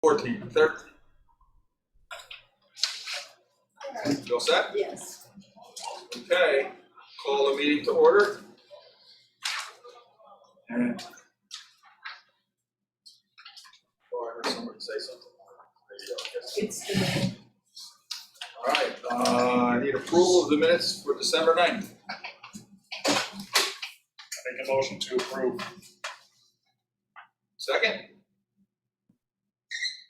14, 13. You all set? Yes. Okay, call the meeting to order. And oh, I heard somebody say something. It's the All right, I need approval of the minutes for December 9th. I make a motion to approve. Second?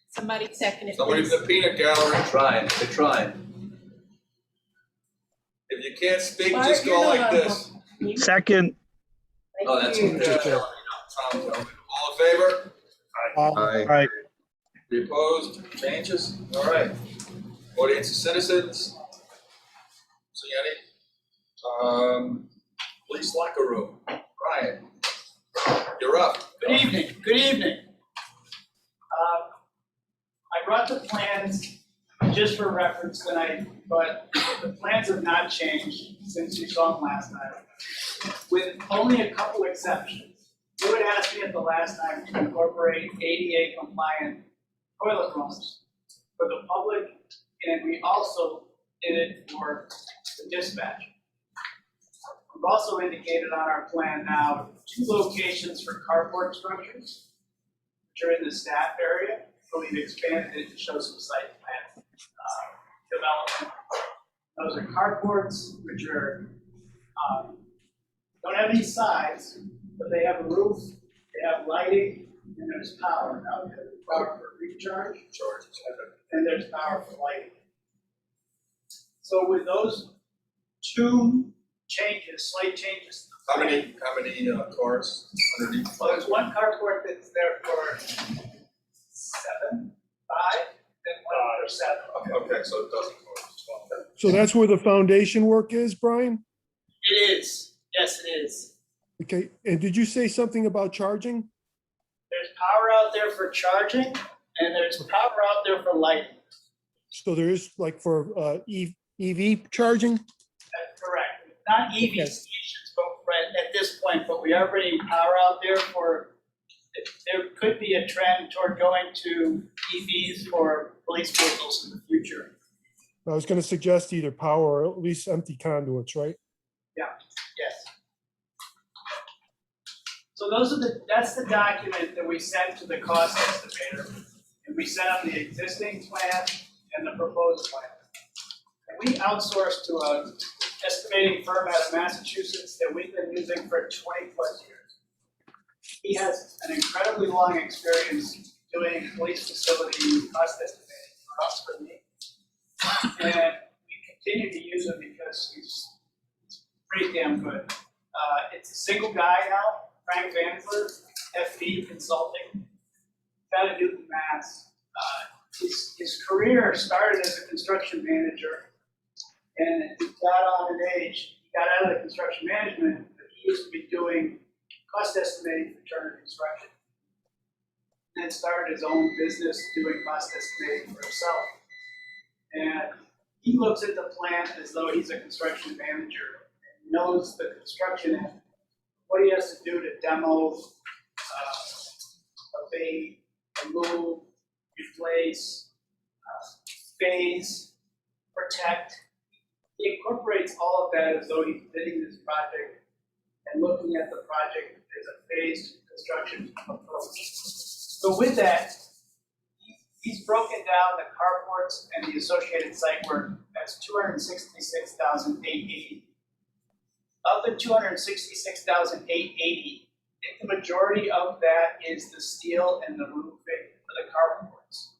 somebody second it, Somebody please. from the peanut gallery. They're trying. If you can't speak, Bart, just you're go not like on this. mute. Second. Thank Oh, that's you. okay. Tom, all in favor? Aye. Any opposed? Changes? All right. Audience of citizens? See any? Police locker room. Ryan, you're up. Good evening, good evening. I brought the plans just for reference tonight, but the plans have not changed since you saw them last time, with only a couple exceptions. You had asked me at the last time to incorporate ADA compliant toilet rooms for the public, and we also did it for the dispatch. We've also indicated on our plan now 2 locations for carport structures, which are in the staff area, so we've expanded it to show some site plan development. Those are carports, which are, don't have any sides, but they have a roof, they have lighting, and there's power. Now, there's power for recharge, and there's power for lighting. So with those 2 changes, slight changes. to the How plan, many cars underneath? Well, there's one carport that's there for 7, 5, and one for 7. Okay, so it doesn't go to 12. So that's where the foundation work is, Brian? It is, yes, it is. Okay, and did you say something about charging? There's power out there for charging, and there's power out there for lighting. So there is like for EV charging? That's correct. Not EV Okay. stations, but right at this point, but we are bringing power out there for, there could be a trend toward going to EVs for police vehicles in the future. I was going to suggest either power or at least empty conduits, right? Yes. So that's the document that we sent to the cost estimator. And we sent them the existing plan and the proposed plan. And we outsourced to a estimating firm out of Massachusetts that we've been using for 20+ years. He has an incredibly long experience doing police facility cost estimating for us, for me. And we continue to use him because he's pretty damn good. It's a single guy now, Frank Vansler, FB Consulting, out of Newton, Mass. His career started as a construction manager, and he got on an age, he got out of the construction management, but he used to be doing cost estimating for Turner Construction. And then started his own business doing cost estimating for himself. And he looks at the plan as though he's a construction manager and knows the construction and what he has to do to demo, abate, remove, replace, phase, protect. He incorporates all of that as though he's bidding this project and looking at the project as a phased construction approach. So with that, he's broken down the carports and the associated site work as $266,880. Of the $266,880, I think the majority of that is the steel and the roofing for the carports.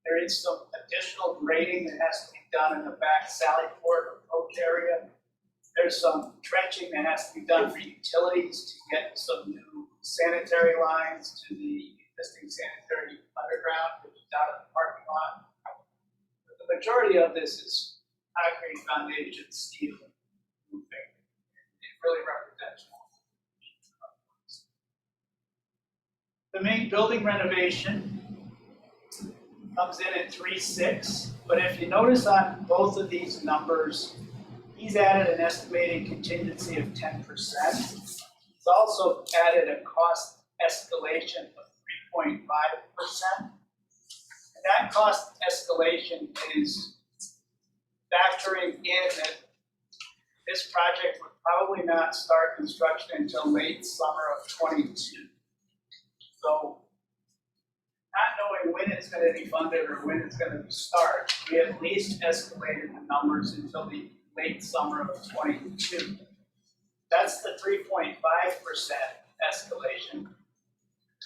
There is some additional grading that has to be done in the back Sally Port approach area. There's some trenching that has to be done for utilities to get some new sanitary lines to the existing sanitary underground, which is out of the parking lot. But the majority of this is concrete foundation, steel, and roofing. It really represents more. The main building renovation comes in at 3.6, but if you notice on both of these numbers, he's added an estimated contingency of 10%. He's also added a cost escalation of 3.5%. And that cost escalation is factoring in that this project would probably not start construction until late summer of '22. So not knowing when it's gonna be funded or when it's gonna start, we at least escalated the numbers until the late summer of '22. That's the 3.5% escalation.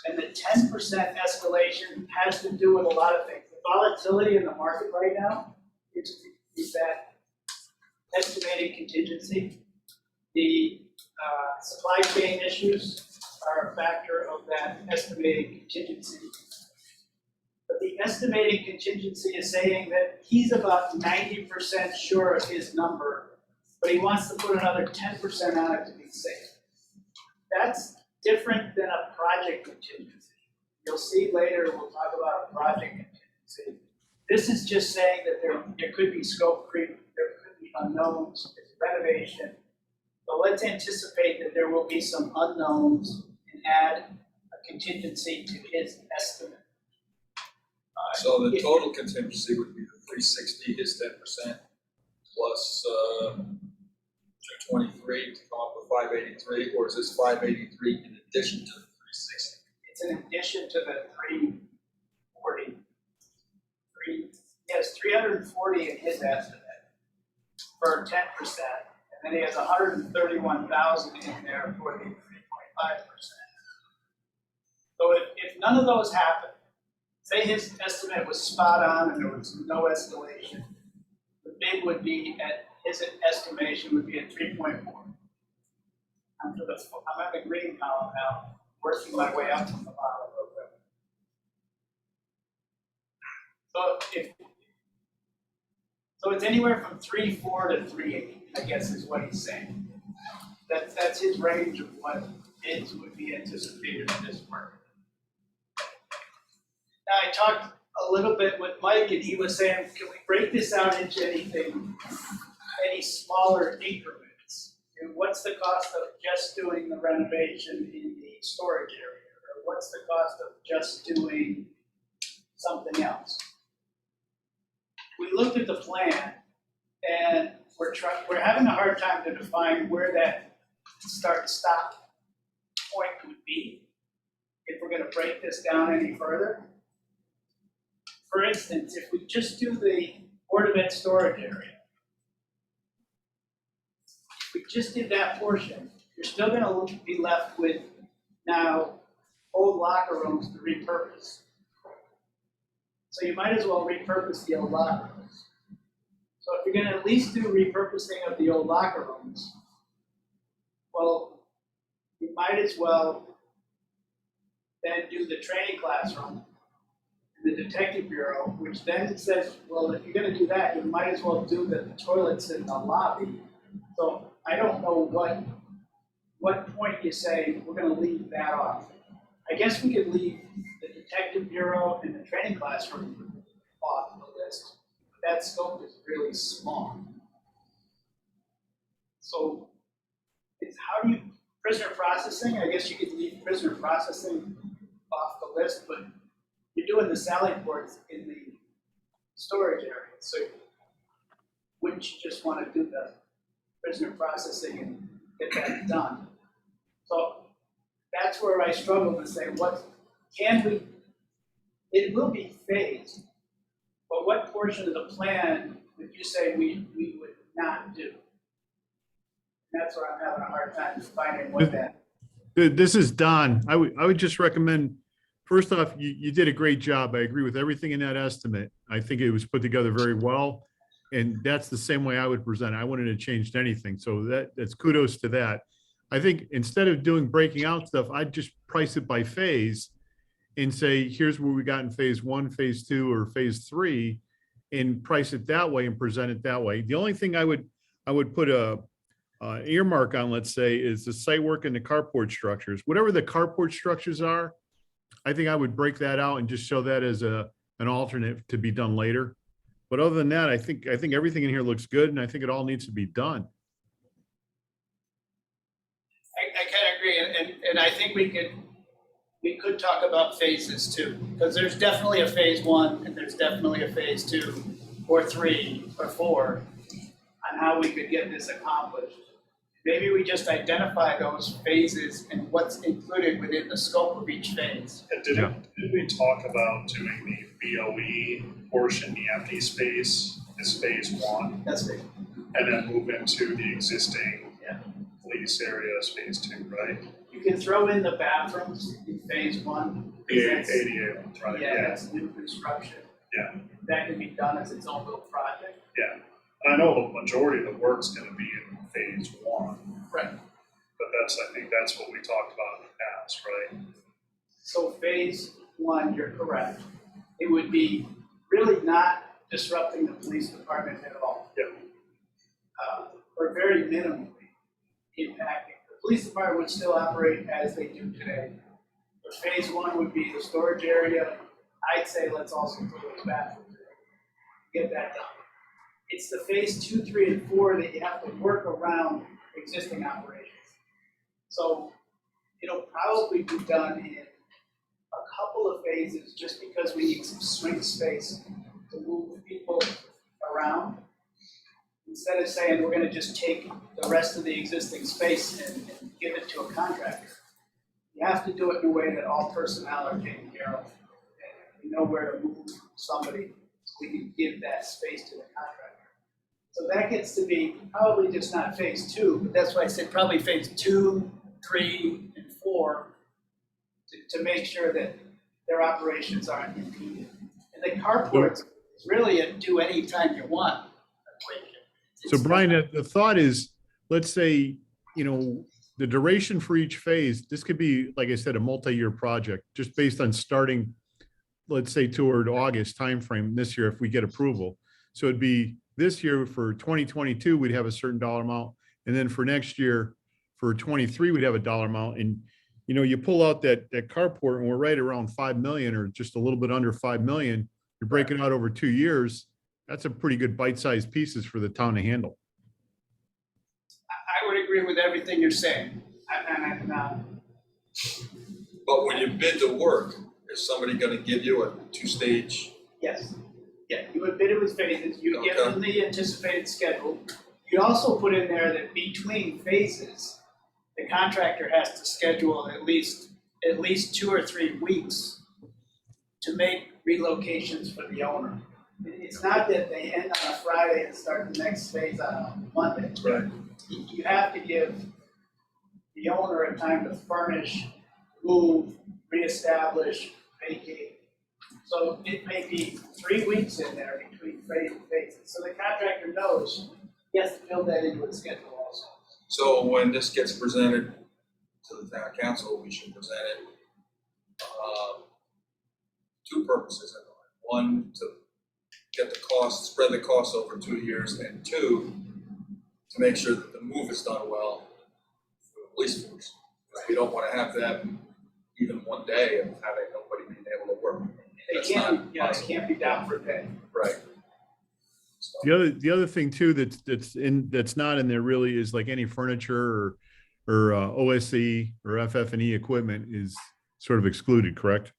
And the 10% escalation has to do with a lot of things. The volatility in the market right now is that estimated contingency. The supply chain issues are a factor of that estimated contingency. But the estimated contingency is saying that he's about 90% sure of his number, but he wants to put another 10% on it to be safe. That's different than a project contingency. You'll see later, we'll talk about a project contingency. This is just saying that there could be scope creep, there could be unknowns, it's renovation. But let's anticipate that there will be some unknowns and add a contingency to his estimate. So the total contingency would be the 360, his 10%, plus 223 to come up with 583, or is this 583 in addition to the 360? It's in addition to the 340. Yes, 340 in his estimate for 10%, and then he has 131,000 in there for the 3.5%. So if none of those happen, say his estimate was spot on and there was no escalation, the bid would be at, his estimation would be at 3.4. I'm at the green column now, working my way up from the bottom a little bit. So it's anywhere from 3.4 to 3.8, I guess is what he's saying. That's his range of what bids would be anticipated in this market. Now, I talked a little bit with Mike, and he was saying, can we break this out into any smaller increments? And what's the cost of just doing the renovation in the storage area? Or what's the cost of just doing something else? We looked at the plan, and we're having a hard time to define where that start-stop point would be if we're gonna break this down any further. For instance, if we just do the Board of Ed storage area, if we just did that portion, you're still gonna be left with now old locker rooms to repurpose. So you might as well repurpose the old locker rooms. So if you're gonna at least do repurposing of the old locker rooms, well, you might as well then do the training classroom and the detective bureau, which then says, well, if you're gonna do that, you might as well do the toilets in the lobby. So I don't know what point you say, we're gonna leave that off. I guess we could leave the detective bureau and the training classroom off the list, but that scope is really small. So it's how do you, prisoner processing, I guess you could leave prisoner processing off the list, but you're doing the Sally ports in the storage area, so wouldn't you just want to do the prisoner processing and get that done? So that's where I struggle to say, what can we, it will be phased, but what portion of the plan would you say we would not do? And that's where I'm having a hard time defining what that. This is Don. I would just recommend, first off, you did a great job. I agree with everything in that estimate. I think it was put together very well. And that's the same way I would present it. I wouldn't have changed anything. So that's kudos to that. I think instead of breaking out stuff, I'd just price it by phase and say, here's where we got in phase 1, phase 2, or phase 3, and price it that way and present it that way. The only thing I would put a earmark on, let's say, is the site work and the carport structures. Whatever the carport structures are, I think I would break that out and just show that as an alternate to be done later. But other than that, I think everything in here looks good, and I think it all needs to be done. I kind of agree, and I think we we could talk about phases too, because there's definitely a phase one and there's definitely a phase two or three or four on how we could get this accomplished. Maybe we just identify those phases and what's included within the scope of each phase. And did we talk about doing the BOE portion, the empty space, as phase one, That's it. and then move into the existing Yeah. police area as phase two, right? You can throw in the bathrooms in phase one. The That's- ADA ones, right? Yeah, that's new construction. Yeah. That can be done as its own little project. Yeah. And I know the majority of the work's gonna be in phase one, Right. but I think that's what we talked about in the past, right? So phase one, you're correct. It would be really not disrupting the police department at all. Yep. Or very minimally impacting. The police department would still operate as they do today. But phase one would be the storage area. I'd say let's also put those bathrooms in. Get that done. It's the phase 2, 3, and 4 that you have to work around existing operations. So it'll probably be done in a couple of phases just because we need some swing space to move people around. Instead of saying we're gonna just take the rest of the existing space and give it to a contractor. You have to do it in a way that all personnel are taken care of. And we know where to move somebody, so we can give that space to the contractor. So that gets to be probably just not phase two, but that's why I said probably phase 2, 3, and 4 to make sure that their operations aren't impeded. And the carports is really a do anytime you want equation. So Brian, the thought is, let's say, the duration for each phase, this could be, like I said, a multi-year project, just based on starting, let's say toward August timeframe this year, if we get approval. So it'd be this year for 2022, we'd have a certain dollar amount. And then for next year, for 23, we'd have a dollar amount. And, you pull out that carport and we're right around 5 million or just a little bit under 5 million. You're breaking out over 2 years. That's a pretty good bite-sized pieces for the town to handle. I would agree with everything you're saying. But when you bid the work, is somebody gonna give you a two-stage? Yes. Yeah, you would bid it with phases, you give them the anticipated schedule. You also put in there that between phases, the contractor has to schedule at least 2 or 3 weeks to make relocations for the owner. It's not that they end on a Friday and start the next phase on a Monday. Right. You have to give the owner a time to furnish, move, reestablish, vacate. So it may be 3 weeks in there between phases. So the contractor knows he has to build that into his schedule also. So when this gets presented to the town council, we should present it, two purposes in mind. One, to get the cost, spread the cost over 2 years, and 2, to make sure that the move is done well for the police force. We don't wanna have them even one day of having nobody being able to work. They That's can't, not yeah, they possible. can't be down for pay. Right. So, The other thing too, that's not in there really is like any furniture or OSE or FF&E equipment is sort of excluded, correct?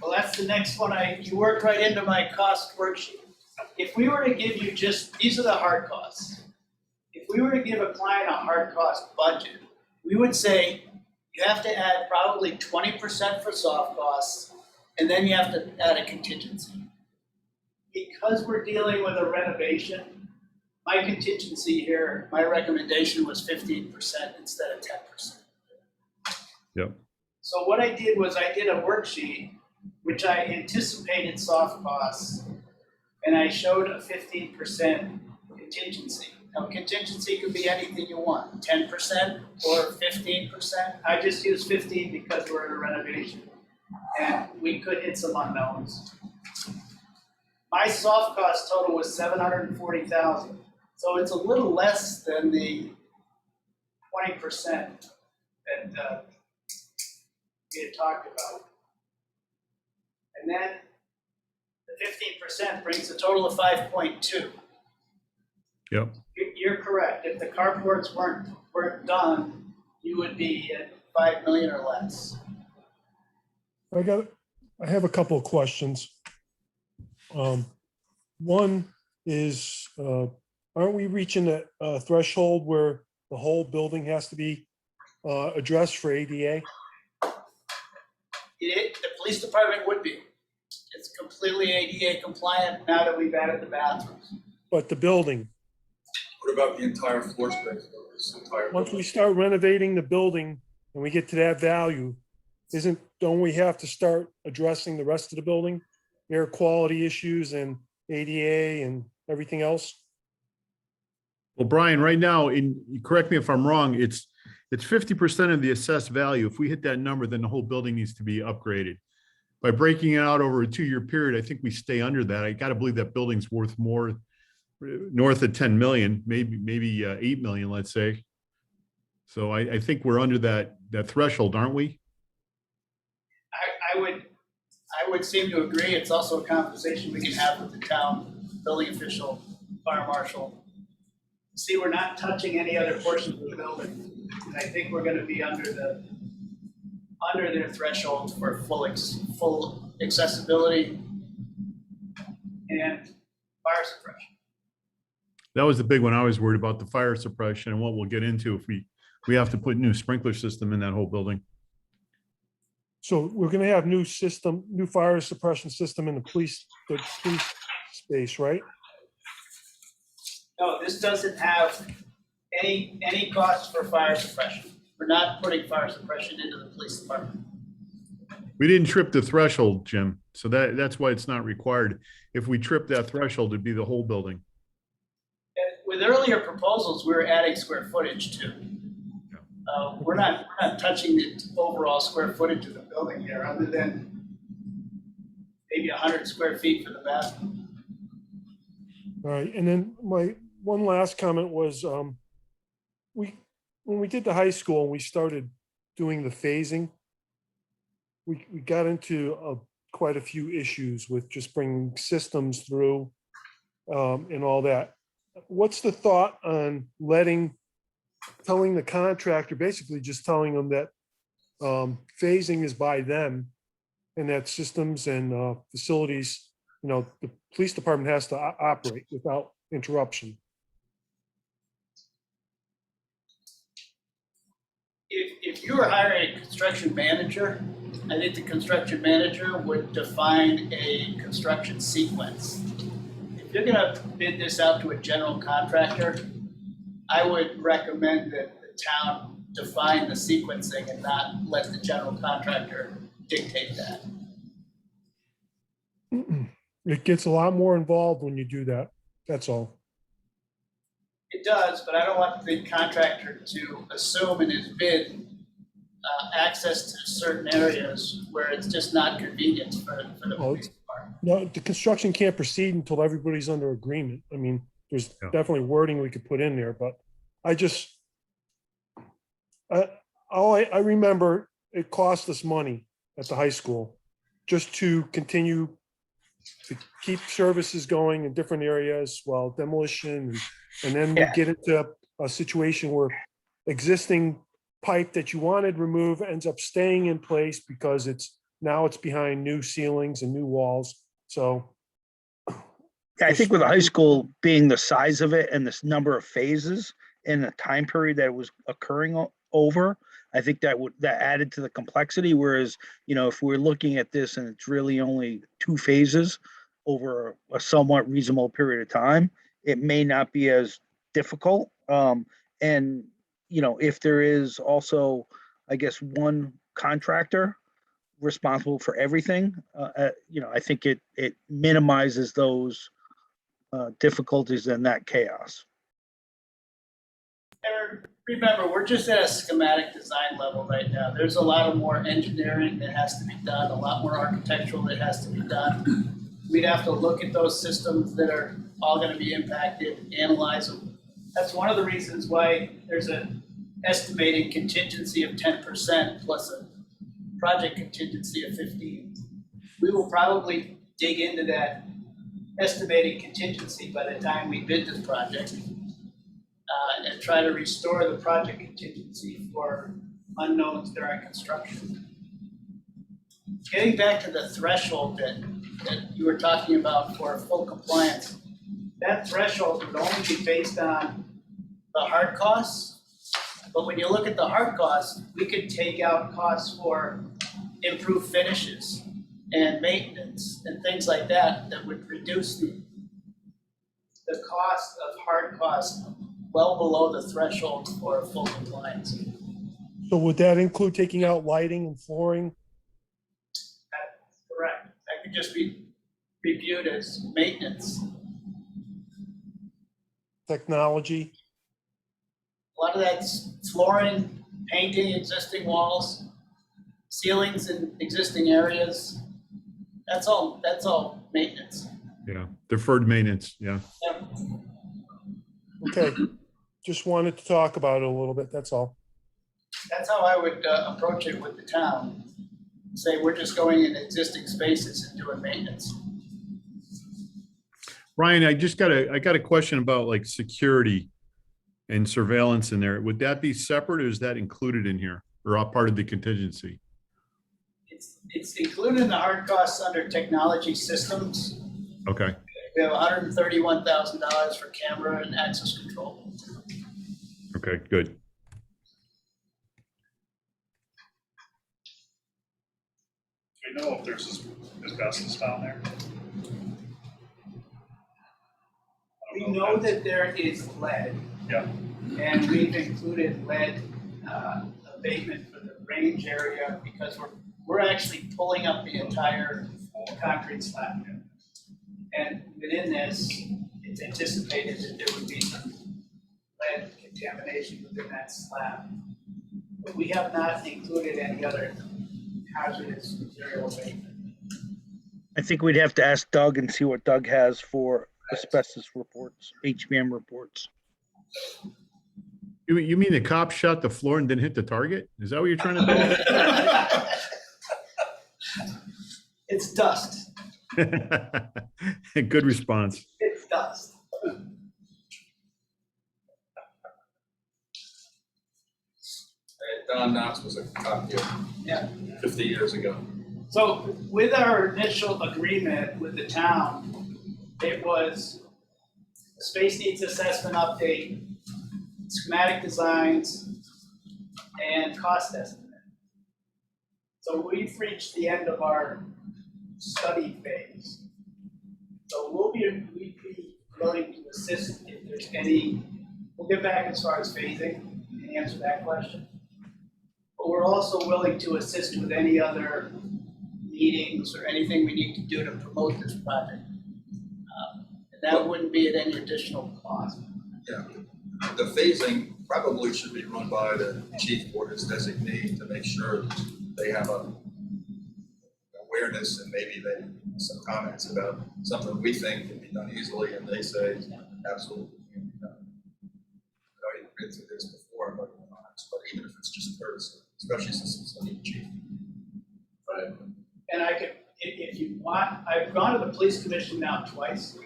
Well, that's the next one. You worked right into my cost worksheet. If we were to give you these are the hard costs. If we were to give a client a hard cost budget, we would say you have to add probably 20% for soft costs, and then you have to add a contingency. Because we're dealing with a renovation, my contingency here, my recommendation was 15% instead of 10%. Yep. So what I did was I did a worksheet, which I anticipated soft costs, and I showed a 15% contingency. Now, contingency could be anything you want, 10% or 15%. I just used 15 because we're in a renovation, and we could hit some unknowns. My soft cost total was $740,000, so it's a little less than the 20% that we had talked about. And then the 15% brings a total of 5.2. Yep. You're correct. If the carports weren't done, you would be at 5 million or less. I have a couple of questions. One is, aren't we reaching a threshold where the whole building has to be addressed for ADA? The police department would be. It's completely ADA compliant now that we've added the bathrooms. But the building, What about the entire floor space? This entire once we building? start renovating the building and we get to that value, don't we have to start addressing the rest of the building? Air quality issues and ADA and everything else? Well, Brian, right now, correct me if I'm wrong, it's 50% of the assessed value. If we hit that number, then the whole building needs to be upgraded. By breaking it out over a 2-year period, I think we stay under that. I got to believe that building's worth more, north of 10 million, maybe 8 million, let's say. So I think we're under that threshold, aren't we? I would seem to agree. It's also a conversation we can have with the town building official, fire marshal. See, we're not touching any other portions of the building. And I think we're gonna be under their threshold for full accessibility and fire suppression. That was the big one. I was worried about the fire suppression and what we'll get into if we have to put new sprinkler system in that whole building. So we're gonna have new fire suppression system in the police space, right? No, this doesn't have any costs for fire suppression. We're not putting fire suppression into the police department. We didn't trip the threshold, Jim. So that's why it's not required. If we trip that threshold, it'd be the whole building. And with earlier proposals, we were adding square footage too. We're not touching the overall square footage of the building here, other than maybe 100 square feet for the bathroom. All right, and then my one last comment was, when we did the high school and we started doing the phasing, we got into quite a few issues with just bringing systems through and all that. What's the thought on telling the contractor, basically just telling them that phasing is by them and that systems and facilities, the police department has to operate without interruption? If you were hiring a construction manager, I think the construction manager would define a construction sequence. If you're gonna bid this out to a general contractor, I would recommend that the town define the sequencing and not let the general contractor dictate that. It gets a lot more involved when you do that. That's all. It does, but I don't want the contractor to assume in his bid access to certain areas where it's just not convenient for the police department. No, the construction can't proceed until everybody's under agreement. I mean, there's definitely wording we could put in there, but I remember it cost us money at the high school just to continue to keep services going in different areas while demolition, and then we get into a situation where existing pipe that you wanted removed ends up staying in place because it's behind new ceilings and new walls. So I think with the high school being the size of it and this number of phases and the time period that it was occurring over, I think that added to the complexity. Whereas, if we're looking at this and it's really only 2 phases over a somewhat reasonable period of time, it may not be as difficult. And, if there is also, I guess, one contractor responsible for everything, I think it minimizes those difficulties and that chaos. And remember, we're just at a schematic design level right now. There's a lot of more engineering that has to be done, a lot more architectural that has to be done. We'd have to look at those systems that are all going to be impacted, analyze them. That's one of the reasons why there's an estimated contingency of 10% plus a project contingency of 15%. We will probably dig into that estimated contingency by the time we bid this project and try to restore the project contingency for unknowns during construction. getting back to the threshold that you were talking about for full compliance, that threshold would only be based on the hard costs. But when you look at the hard costs, we could take out costs for improved finishes and maintenance and things like that, that would reduce the cost of hard costs well below the threshold for full compliance. So would that include taking out lighting and flooring? That's correct. That could just be reviewed as maintenance. Technology? A lot of that's flooring, painting existing walls, ceilings in existing areas. That's all maintenance. Yeah, deferred maintenance, yeah. Yeah. Okay, just wanted to talk about it a little bit, that's all. That's how I would approach it with the town. Say, we're just going in existing spaces and doing maintenance. Ryan, I got a question about like security and surveillance in there. Would that be separate or is that included in here or a part of the contingency? It's included in the hard costs under technology systems. Okay, We have $131,000 for camera and access control. okay, good. Do we know if there's asbestos down there? We know that there is lead. Yeah. And we've included lead abatement for the range area because we're actually pulling up the entire concrete slab. And within this, it's anticipated that there would be some lead contamination within that slab. But we have not included any other hazardous material abatement. I think we'd have to ask Doug and see what Doug has for asbestos reports, HBM reports. You mean the cop shot the floor and didn't hit the target? Is that what you're trying to It's dust. do? Good response. It's dust. Don Knotts was a cop here Yeah. 50 years ago. So with our initial agreement with the town, it was a space needs assessment update, schematic designs, and cost estimate. So we've reached the end of our study phase. So we'd be willing to assist if there's any, we'll get back as far as phasing and answer that question. But we're also willing to assist with any other meetings or anything we need to do to promote this project. And that wouldn't be at any additional cost. Yeah, the phasing probably should be run by the chief or his designee to make sure they have a awareness and maybe some comments about something we think can be done easily and they say absolutely can't be done. I know you've been through this before, but even if it's just courtesy, especially since it's a new chief. Right. And I could, if you want, I've gone to the police commission now twice.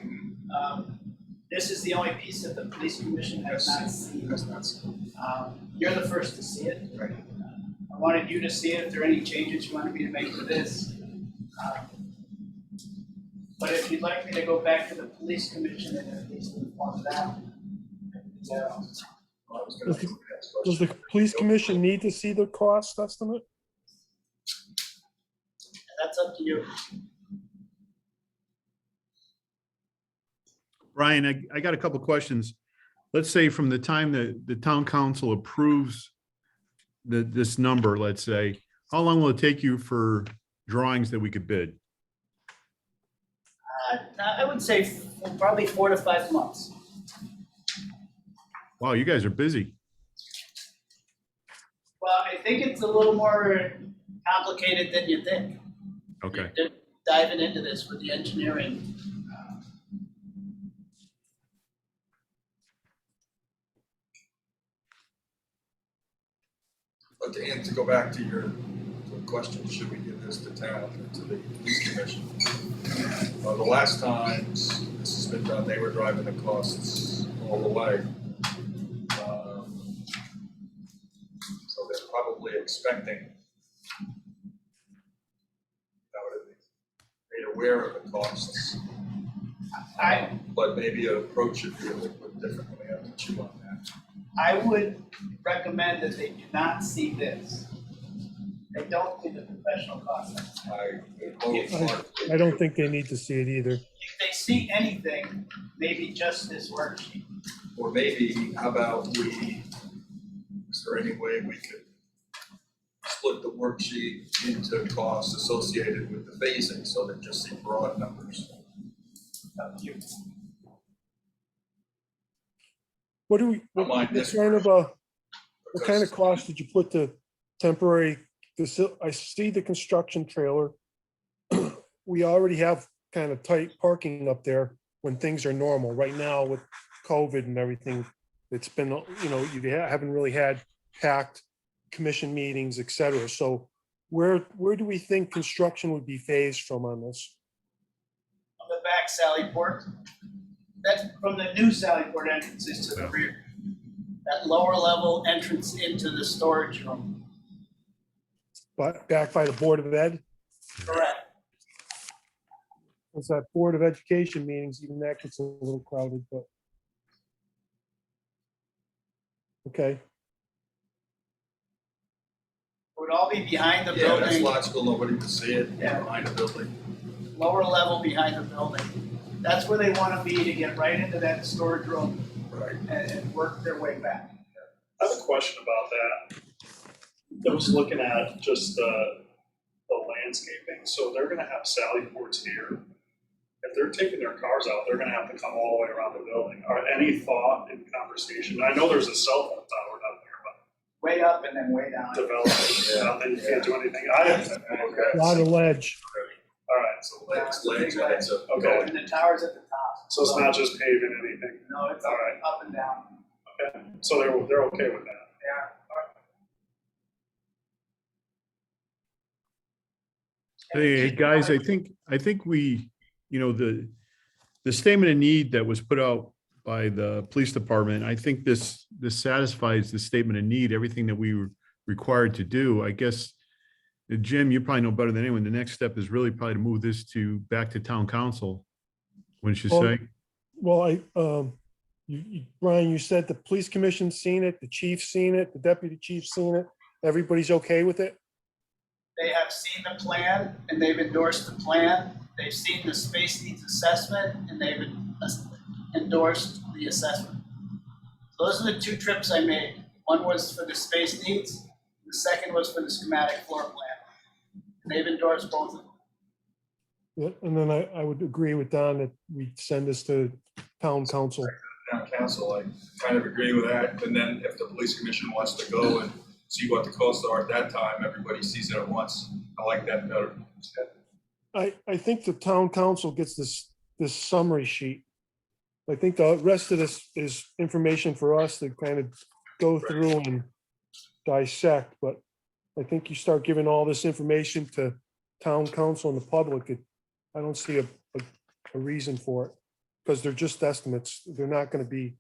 This is the only piece that the police commission has not seen. That's not so. You're the first to see it. Right. I wanted you to see it, if there are any changes you wanted me to make to this. But if you'd like me to go back to the police commission and at least inform them. Does the police commission need to see the cost estimate? That's up to you. Brian, I got a couple questions. Let's say from the time that the town council approves this number, let's say, how long will it take you for drawings that we could bid? I would say probably 4 to 5 months. Wow, you guys are busy. Well, I think it's a little more complicated than you think. Okay. They're diving into this with the engineering. But to go back to your question, should we give this to town or to the police commission? The last time this has been done, they were driving the costs all the way. So they're probably expecting aware of the costs, but maybe an approach should be a little bit different. We have to chew on that. I would recommend that they do not see this. They don't see the professional cost. I don't think they need to see it either. If they see anything, maybe just this worksheet. Or maybe, how about is there any way we could split the worksheet into costs associated with the phasing so they just see broad numbers? Up to you. What do we, Don't mind what this kind of, version, what kind of because- cost did you put to temporary, I see the construction trailer. We already have kind of tight parking up there when things are normal. Right now with COVID and everything, it's been, you haven't really had packed commission meetings, et cetera. So where do we think construction would be phased from on this? On the back Sally Port, that's from the new Sally Port entrances to the rear. That lower level entrance into the storage room. But back by the Board of Ed? Correct. It's that Board of Education meetings, even that gets a little crowded, but. Okay, It would all be behind the Yeah, that's building, logical, nobody can see it Yeah. behind the building. lower level behind the building. That's where they want to be to get right into that storage room Right. and work their way back. I have a question about that. I was looking at just the landscaping, so they're gonna have sally ports here. If they're taking their cars out, they're gonna have to come all the way around the building. Are any thought in conversation, I know there's a cell phone tower down there, Way up and then way down. but development, nothing, you can't do anything. Okay, lot of ledge. all right, So legs, it's a. Okay. And the tower's at the top. so it's not just paving anything. No, it's All right. up and down. Okay, so they're okay with that. They are. Hey, guys, I think we, the statement of need that was put out by the police department, I think this satisfies the statement of need, everything that we were required to do. I guess, Jim, you probably know better than anyone. The next step is really probably to move this back to town council. Wouldn't you Well, say? Well, Brian, you said the police commission's seen it, the chief's seen it, the deputy chief's seen it. Everybody's okay with it? They have seen the plan and they've endorsed the plan. They've seen the space needs assessment and they've endorsed the assessment. Those are the two trips I made. One was for the space needs, the second was for the schematic floor plan. And they've endorsed both of them. Yeah, and then I would agree with Don that we send this to town council. Town council, I kind of agree with that, and then if the police commission wants to go and see what the costs are at that time, everybody sees it at once. I like that better. I think the town council gets this summary sheet. I think the rest of this is information for us to kind of go through and dissect, but I think you start giving all this information to town council and the public, I don't see a reason for it, because they're just estimates. They're not gonna be.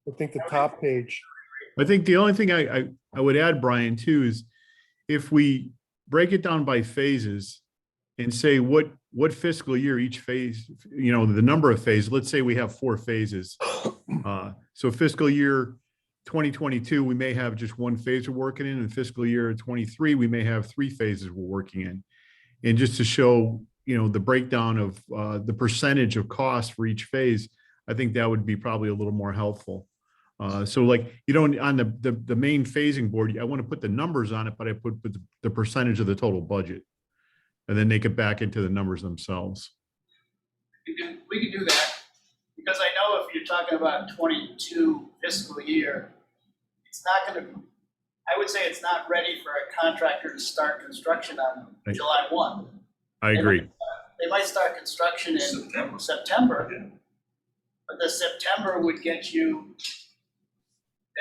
I think the top page, I think the only thing I would add, Brian, too, is if we break it down by phases and say what fiscal year each phase, the number of phases, let's say we have 4 phases. So fiscal year 2022, we may have just 1 phase we're working in, and fiscal year 23, we may have 3 phases we're working in. And just to show, the breakdown of the percentage of cost for each phase, I think that would be probably a little more helpful. So like, on the main phasing board, I want to put the numbers on it, but I put the percentage of the total budget. And then they could back into the numbers themselves. We can do that, because I know if you're talking about 22 fiscal year, it's not gonna, I would say it's not ready for a contractor to start construction on Right. July 1. I agree. They might start construction in September, but the September would get you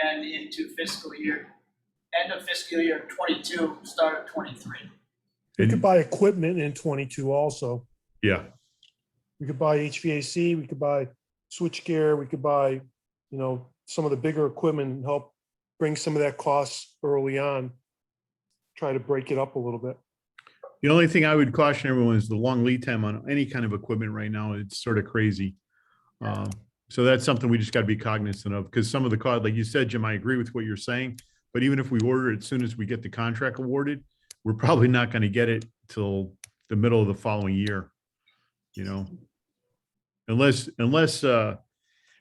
then into fiscal year, end of fiscal year 22, start of 23. we could buy equipment in 22 also. Yeah, We could buy HVAC, we could buy switchgear, we could buy, some of the bigger equipment and help bring some of that costs early on. Try to break it up a little bit. The only thing I would caution everyone is the long lead time on any kind of equipment right now. It's sort of crazy. So that's something we just got to be cognizant of, because some of the cost, like you said, Jim, I agree with what you're saying. But even if we order it as soon as we get the contract awarded, we're probably not going to get it till the middle of the following year. You know, unless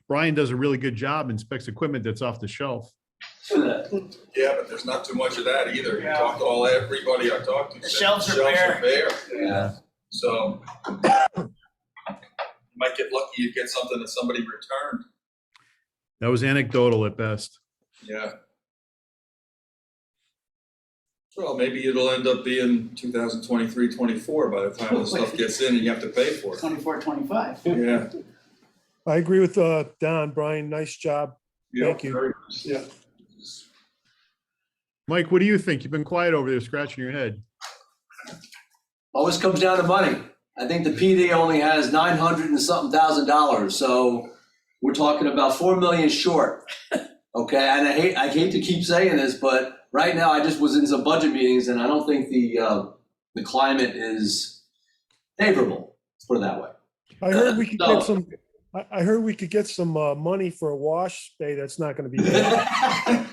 Brian does a really good job and specs equipment that's off the shelf. Yeah, but there's not too much of that either. You Yeah. talk to everybody I talked to. The said shelves are bare. Yeah. So you might get lucky, you get something that somebody returned. That was anecdotal at best. Yeah. Well, maybe it'll end up being 2023, 24 by the time the stuff gets in and you have to pay for it. 24, 25. Yeah. I agree with Don, Brian, nice job. Thank you. Very nice. Yeah. Mike, what do you think? You've been quiet over there scratching your head. Always comes down to money. I think the PD only has 900 and something $1,000, so we're talking about 4 million short. Okay, and I hate to keep saying this, but right now I just was in some budget meetings and I don't think the climate is favorable. Let's put it that way. I heard we could get some, I heard we could get some money for a wash bay that's not gonna be bad.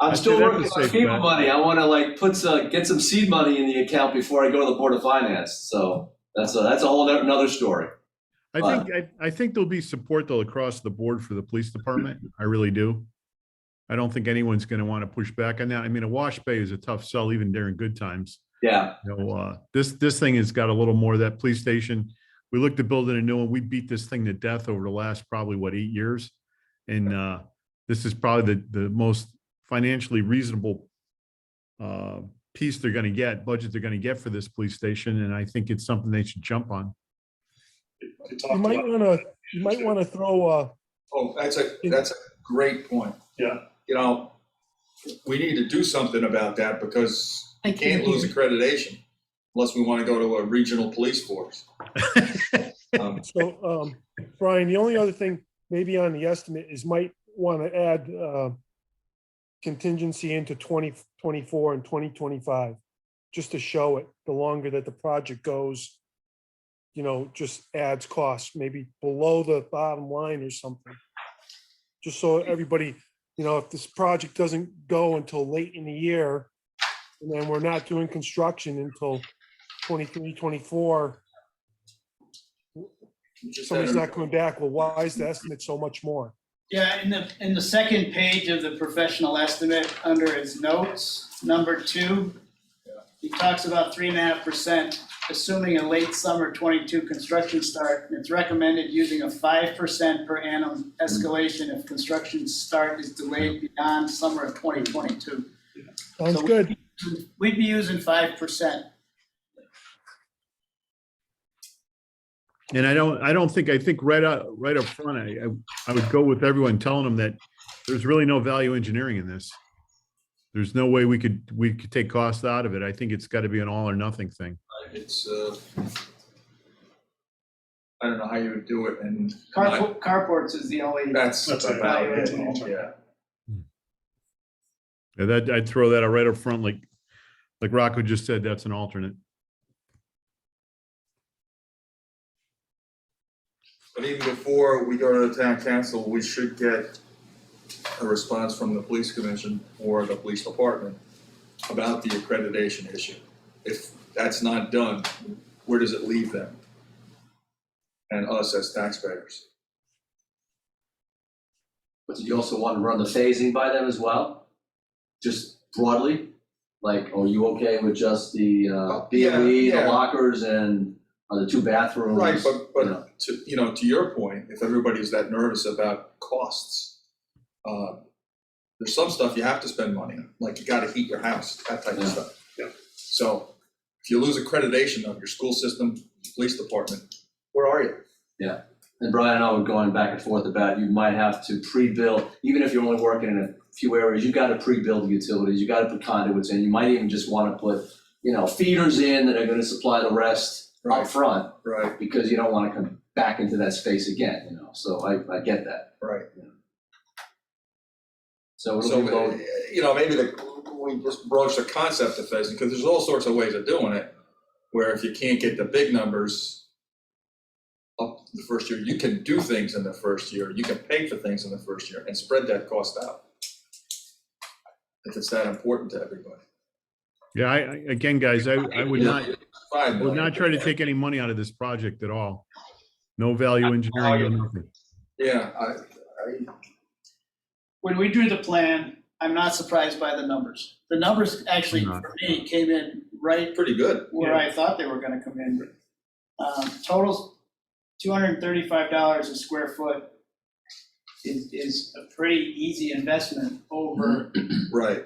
I'm still That's a working on safe FEMA bet. money. I want to get some seed money in the account before I go to the Board of Finance. So that's a whole another story. I think there'll be support though across the board for the police department. I really do. I don't think anyone's going to want to push back on that. I mean, a wash bay is a tough sell even during good times. Yeah. You know, this thing has got a little more of that police station. We looked at building a new one. We beat this thing to death over the last probably 8 years. And this is probably the most financially reasonable piece they're going to get, budget they're going to get for this police station. And I think it's something they should jump on. You might wanna throw, Oh, that's a great point. Yeah. You know, we need to do something about that because we I can't lose accreditation unless we want to go to a regional police force. Brian, the only other thing maybe on the estimate is might wanna add contingency into 2024 and 2025, just to show it, the longer that the project goes, you know, just adds costs, maybe below the bottom line or something. Just so everybody, you know, if this project doesn't go until late in the year, and then we're not doing construction until 23, 24, somebody's not coming back, well, why is the estimate so much more? Yeah, in the second page of the professional estimate, under his notes, number 2, he talks about 3.5%, assuming a late summer 22 construction start. And it's recommended using a 5% per annum escalation if construction start is delayed beyond summer of 2022. Sounds So good. We'd be using 5%. And I think right up front, I would go with everyone telling them that there's really no value engineering in this. There's no way we could take costs out of it. I think it's got to be an all or nothing thing. It's, I don't know how you would do it and. Carports is the only. That's That's about a- it, that's an alternate. yeah. Yeah, that I'd throw that right up front, like Rocco just said, that's an alternate. But even before we go to the town council, we should get a response from the police commission or the police department about the accreditation issue. If that's not done, where does it leave them? And us as taxpayers? But did you also want to run the phasing by them as well? Just broadly? Like, are you okay with just the Yeah, BLE, yeah. the lockers, and the 2 bathrooms? Right, you know? but to your point, if everybody's that nervous about costs, there's some stuff you have to spend money on, like you gotta heat your house, that type of Yeah. stuff. Yeah. So if you lose accreditation of your school system, police department, where are you? And Brian and I were going back and forth about you might have to pre-build, even if you're only working in a few areas, you gotta pre-build utilities, you gotta put conduits in, you might even just wanna put, feeders in that are gonna supply the rest Right. up front, Right, because you don't wanna come back into that space again, so I get that. right. So it'll be low. you know, maybe we just broach the concept of phasing, because there's all sorts of ways of doing it, where if you can't get the big numbers up the first year, you can do things in the first year, you can pay for things in the first year and spread that cost out. If it's that important to everybody. Yeah, again, guys, I would not, 5 I would million. not try to take any money out of this project at all. No value engineering, no nothing. Yeah, When we drew the plan, I'm not surprised by the numbers. The numbers actually, I'm not. for me, came in right pretty good. where I thought they were gonna come in. Total's $235 a square foot is a pretty easy investment over Right.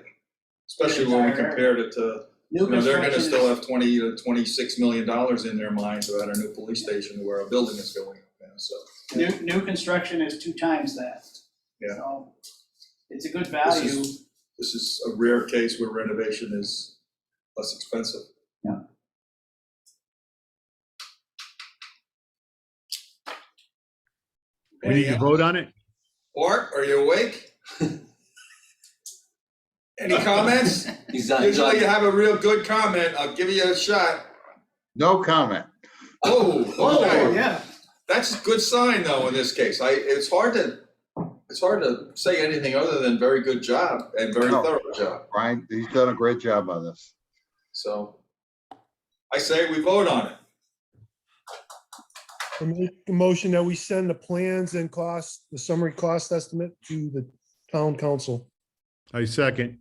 Especially when we compared it to, new you know, they're gonna construction. still have $20 to $26 million in their minds about a new police station where a building is going up now, so. New construction is 2 times that. Yeah. So it's a good value. This is a rare case where renovation is less expensive. We need to vote on it? Bart, are you awake? Any comments? He's done. Usually you have a real good comment, I'll give you a shot. No comment. Oh, Oh, okay. yeah. That's a good sign though in this case. It's hard to say anything other than very good job and very No. thorough job. Brian, he's done a great job on this. So I say we vote on it. I make the motion that we send the plans and costs, the summary cost estimate to the town council. I second.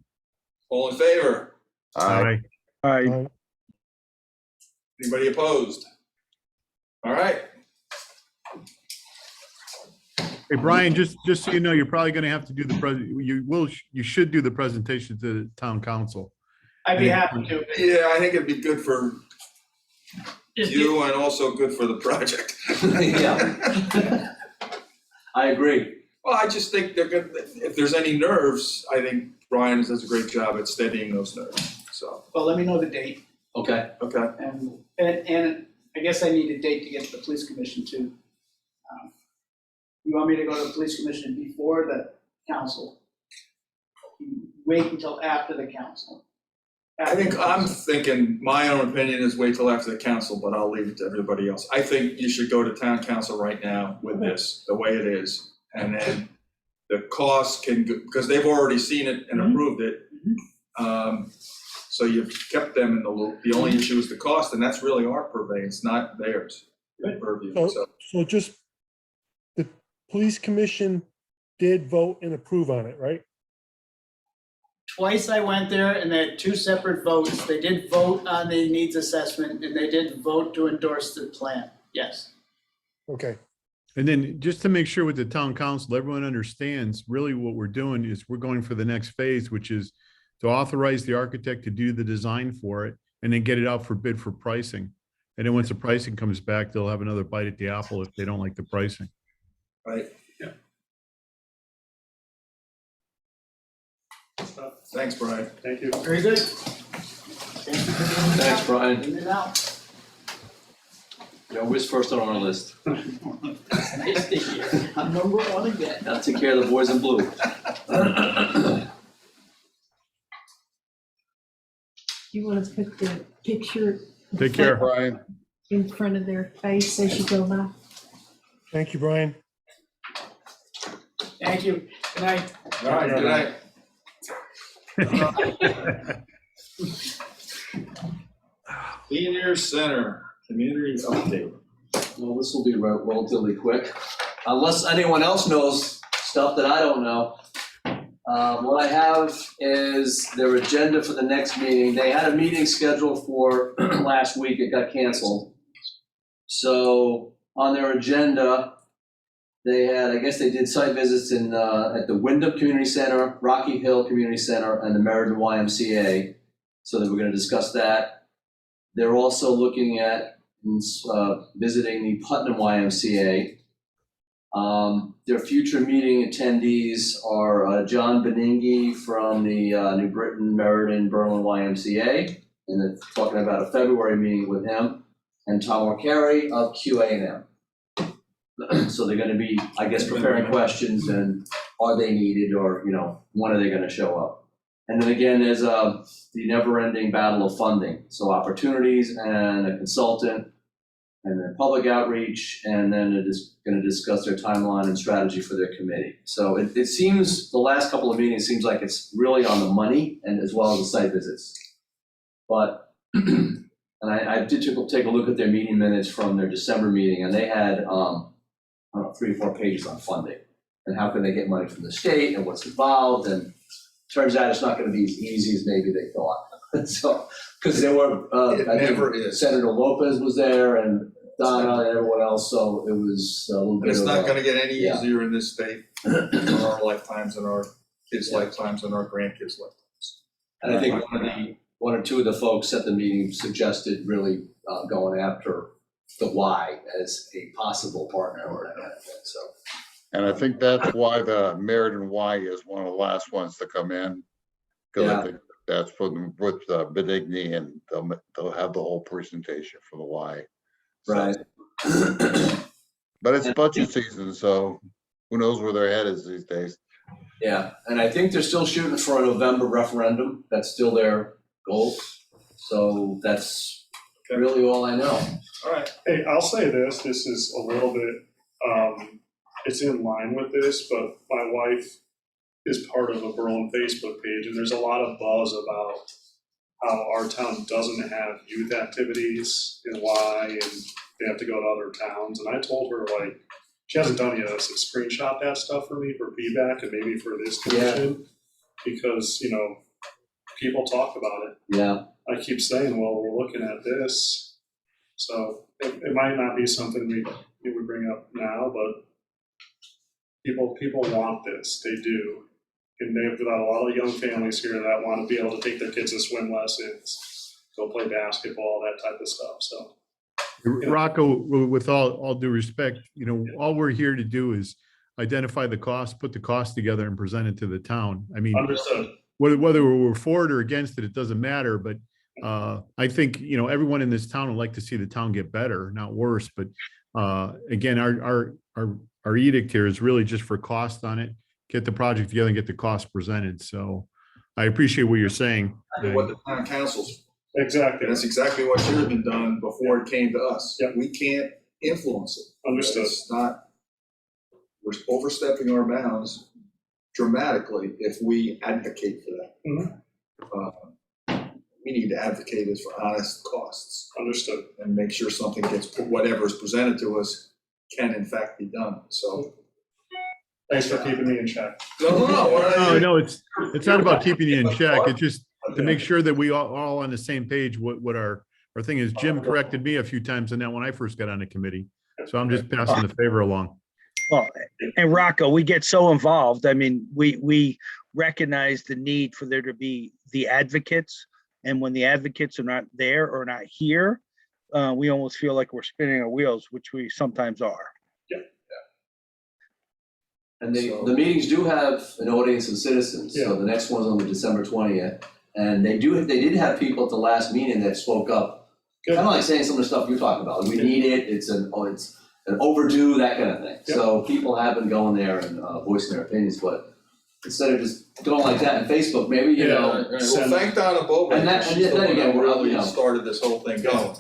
All in favor? Aye. All right, Anybody opposed? All right. Hey, Brian, just so you know, you're probably gonna have to do you should do the presentation to the town council. I'd be happy to. Yeah, I think it'd be good for Just you and also good for the project. Yeah. I agree. Well, I just think they're good. If there's any nerves, I think Brian does a great job at steadying those nerves. So, Well, let me know the date, Okay. okay. and I guess I need a date to get to the police commission too. You want me to go to the police commission before the council? Wait until after the council? I think, I'm thinking, my own opinion is wait till after the council, but I'll leave it to everybody else. I think you should go to town council right now with this, the way it is. And then the costs can, because they've already seen it and approved it. So you've kept them in the loop. The only issue is the cost, and that's really our purvey, it's not theirs. Purview, so. So just, the police commission did vote and approve on it, right? Twice I went there and they had 2 separate votes. They did vote on the needs assessment and they did vote to endorse the plan, yes. Okay, And then just to make sure with the town council, everyone understands really what we're doing is we're going for the next phase, which is to authorize the architect to do the design for it and then get it out for bid for pricing. And then once the pricing comes back, they'll have another bite at the apple if they don't like the pricing. Right, thanks, Brian. Thank you. Very good. Thank you for doing it Thanks, out. Brian. Doing it out. You're always first on our list. It's nice to hear. I'm number 1 again. Now take care of the boys in blue. You want to put the picture Take care. Brian, in front of their face as you go by? thank you, Brian. Thank you. Good night. All right, good night. Senior Center, community update. Well, this will be relatively quick, unless anyone else knows stuff that I don't know. What I have is their agenda for the next meeting. They had a meeting scheduled for last week, it got canceled. So on their agenda, they had, I guess they did site visits in, at the Wyndham Community Center, Rocky Hill Community Center, and the Meriden YMCA. So they were gonna discuss that. They're also looking at visiting the Putnam YMCA. Their future meeting attendees are John Beninghi from the New Britain, Meriden, Berlin YMCA, and they're talking about a February meeting with him, and Tom O'Carey of QA&M. So they're gonna be, I guess, preparing questions and are they needed or, when are they gonna show up? And then again, there's the never-ending battle of funding. So opportunities and a consultant and then public outreach, and then it is gonna discuss their timeline and strategy for their committee. So it seems, the last couple of meetings seems like it's really on the money and as well as the site visits. But, and I did take a look at their meeting minutes from their December meeting, and they had, I don't know, 3 or 4 pages on funding. And how can they get money from the state and what's involved, and turns out it's not gonna be as easy as maybe they thought. So, because there were, It I think never is. Senator Lopez was there and Donna and everyone else, so it was a little And bit it's of not a, gonna get any yeah. easier in this state, in our lifetimes and our kids' lifetimes and our grandkids' lifetimes. and I think one or two of the folks at the meeting suggested really going after the Y as a possible partner or that kind of thing, so. And I think that's why the Meriden Y is one of the last ones to come in. Because Yeah. I think that's for them with Benigni, and they'll have the whole presentation for the Y. So- Right. But it's budget season, so who knows where their head is these days. Yeah, and I think they're still shooting for a November referendum. That's still their goal. So that's really all I know. All right. Hey, I'll say this is a little bit, it's in line with this, but my wife is part of a Berlin Facebook page, and there's a lot of buzz about how our town doesn't have youth activities and why, and they have to go to other towns. And I told her, like, she hasn't done it yet, so screenshot that stuff for me for feedback and maybe for this commission. Because, people talk about it. Yeah, I keep saying, well, we're looking at this. So it might not be something we would bring up now, but people want this, they do. And they've got a lot of young families here that want to be able to take their kids to swim lessons, go play basketball, that type of stuff, so. Rocco, with all due respect, all we're here to do is identify the cost, put the cost together and present it to the town. I mean, Understood. whether we're for it or against it, it doesn't matter. But I think, everyone in this town would like to see the town get better, not worse. But again, our edict here is really just for cost on it, get the project together and get the cost presented. So I appreciate what you're saying. What the town council's, Exactly, and that's exactly what should have been done before it came to us. Yep. We can't influence it. understood. It's not, we're overstepping our bounds dramatically if we advocate for that. We need to advocate is for honest costs Understood. and make sure something gets, whatever is presented to us can in fact be done, so. Thanks for keeping me in check. No, it's not about keeping you in check. It's just to make sure that we all on the same page, what our thing is. Jim corrected me a few times on that when I first got on the committee. So I'm just passing the favor along. Well, and Rocco, we get so involved. I mean, we recognize the need for there to be the advocates. And when the advocates are not there or not here, we almost feel like we're spinning our wheels, which we sometimes are. and the meetings do have an audience of citizens. So the next one's on the December 20th. And they did have people at the last meeting that spoke up, kind of like saying some of the stuff you're talking about. We need it, it's an overdue, that kind of thing. So people have been going there and voicing their opinions, but instead of just going like that on Facebook, maybe, Well, thank Donna Bowen. And She's the then one again, who we're, really started this whole thing going.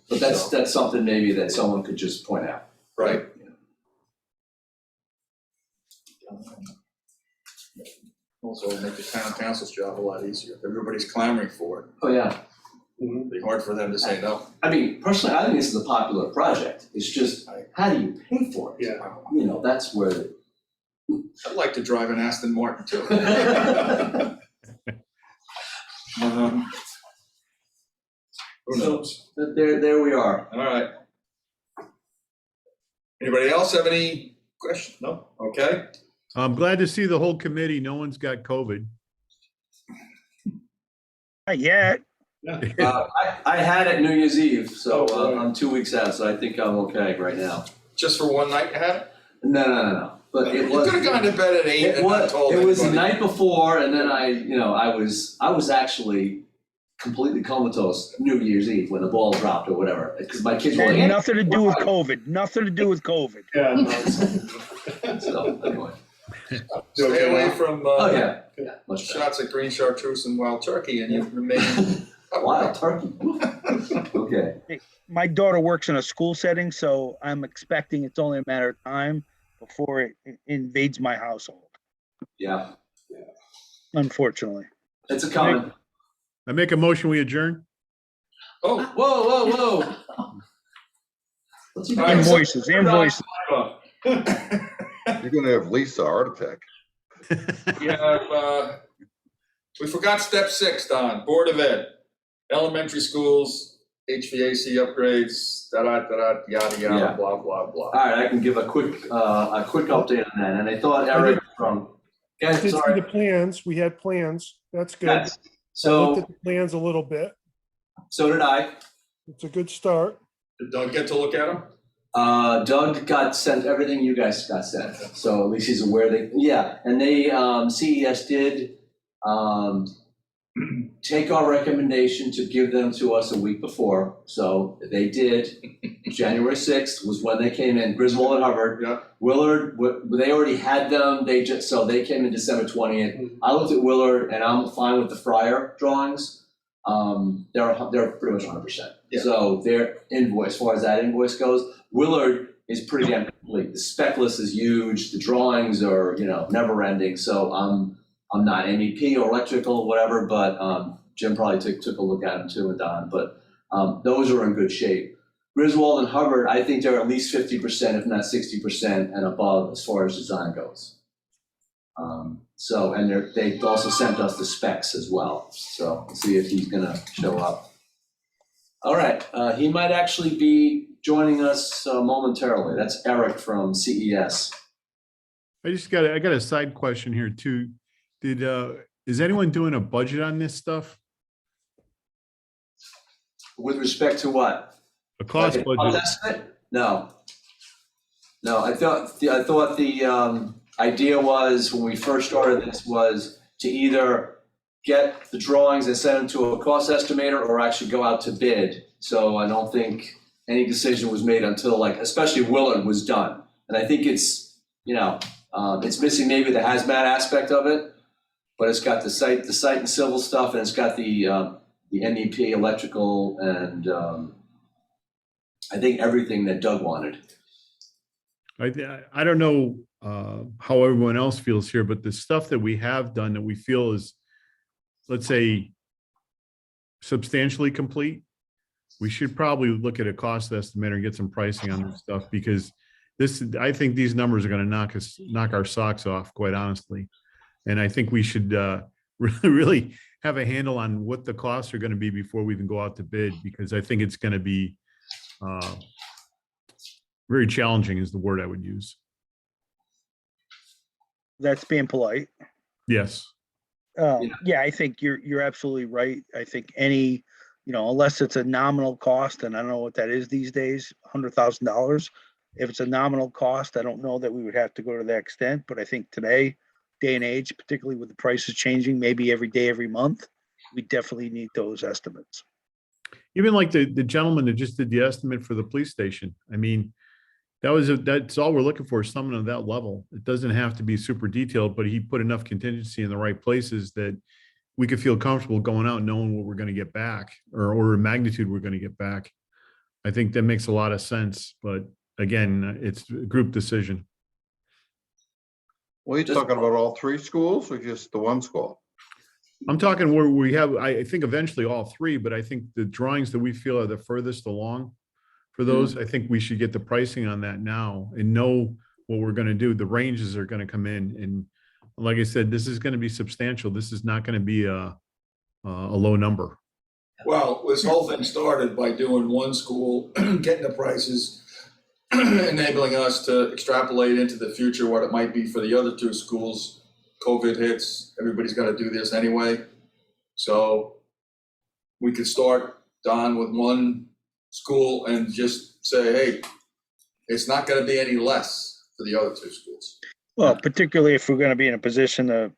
But that's something maybe that someone could just point out. Right. Also make the town council's job a lot easier. Everybody's clamoring for it. Oh, yeah. It'd be hard for them to say no. I mean, personally, I think this is a popular project. It's just, how do you pay for it? Yeah. That's where I'd like to drive an Aston Martin too. Who knows? there we are. All right. Anybody else have any questions? No? Okay. I'm glad to see the whole committee. No one's got COVID. Not yet. I had it New Year's Eve, so Oh, boy. I'm 2 weeks out, so I think I'm okay right now. Just for one night you had it? No. But it You was. could have gone to bed at 8 It and not told was the anybody. night before, and then I was actually completely comatose New Year's Eve when the ball dropped or whatever, because my kids were Had like, nothing to do with COVID, nothing to do with COVID. Yeah, no, it's- so, anyway. Stay away from, Oh, yeah, much better. shots at green chartreuse and wild turkey and you remain. Wild turkey. Okay, My daughter works in a school setting, so I'm expecting it's only a matter of time before it invades my household, yeah, unfortunately. it's a coming. I make a motion, we adjourn? Oh, Whoa, whoa. Let's All right, Invoices, invoices. You're gonna have Lisa heart attack. we have, we forgot step 6, Don, Board of Ed, elementary schools, HVAC upgrades, yada, Yeah. yada, blah, blah, blah. All right, I can give a quick update on that, and I thought Eric from, I yeah, did see sorry. the plans. We had plans. That's good. Yes. Looked So, at the plans a little bit. so did I. It's a good start. Did Doug get to look at them? Doug got sent everything you guys got sent, so at least he's aware that, yeah, and they, CES did, take our recommendation to give them to us a week before, so they did. January 6th was when they came in, Griswold and Hubbard. Yeah. Willard, they already had them, so they came in December 20th. I looked at Willard and I'm fine with the Fryer drawings. They're pretty much 100%. Yeah. So their invoice, as far as that invoice goes, Willard is pretty damn complete. The spec list is huge, the drawings are, never ending, so I'm not MEP or electrical, whatever, but Jim probably took a look at them too, and Don, but those are in good shape. Griswold and Hubbard, I think they're at least 50%, if not 60% and above as far as design goes. And they also sent us the specs as well, so we'll see if he's gonna show up. All right, he might actually be joining us momentarily. That's Eric from CES. I got a side question here too. Is anyone doing a budget on this stuff? With respect to what? A cost Like a budget? cost estimate? No. No, I thought the idea was, when we first started this, was to either get the drawings and send them to a cost estimator or actually go out to bid. So I don't think any decision was made until, especially Willard was done. And I think it's, it's missing maybe the hazmat aspect of it, but it's got the site and civil stuff, and it's got the MEP electrical and I think everything that Doug wanted. I don't know how everyone else feels here, but the stuff that we have done that we feel is, let's say, substantially complete, we should probably look at a cost estimate and get some pricing on this stuff, because I think these numbers are going to knock our socks off, quite honestly. And I think we should really have a handle on what the costs are going to be before we even go out to bid, because I think it's going to be very challenging is the word I would use. That's being polite. Yes. Yeah, I think you're absolutely right. I think any, unless it's a nominal cost, and I don't know what that is these days, $100,000. If it's a nominal cost, I don't know that we would have to go to that extent. But I think today, day and age, particularly with the prices changing, maybe every day, every month, we definitely need those estimates. Even like the gentleman that just did the estimate for the police station. I mean, that's all we're looking for, is someone on that level. It doesn't have to be super detailed, but he put enough contingency in the right places that we could feel comfortable going out knowing what we're going to get back, or order of magnitude we're going to get back. I think that makes a lot of sense, but again, it's a group decision. Well, you're talking about all 3 schools or just the one school? I'm talking where we have, I think eventually all 3, but I think the drawings that we feel are the furthest along for those, I think we should get the pricing on that now and know what we're going to do. The ranges are going to come in. And like I said, this is going to be substantial. This is not going to be a low number. Well, this whole thing started by doing one school, getting the prices, enabling us to extrapolate into the future what it might be for the other 2 schools. COVID hits, everybody's got to do this anyway. So we could start, Don, with one school and just say, hey, it's not going to be any less for the other 2 schools. Well, particularly if we're going to be in a position to,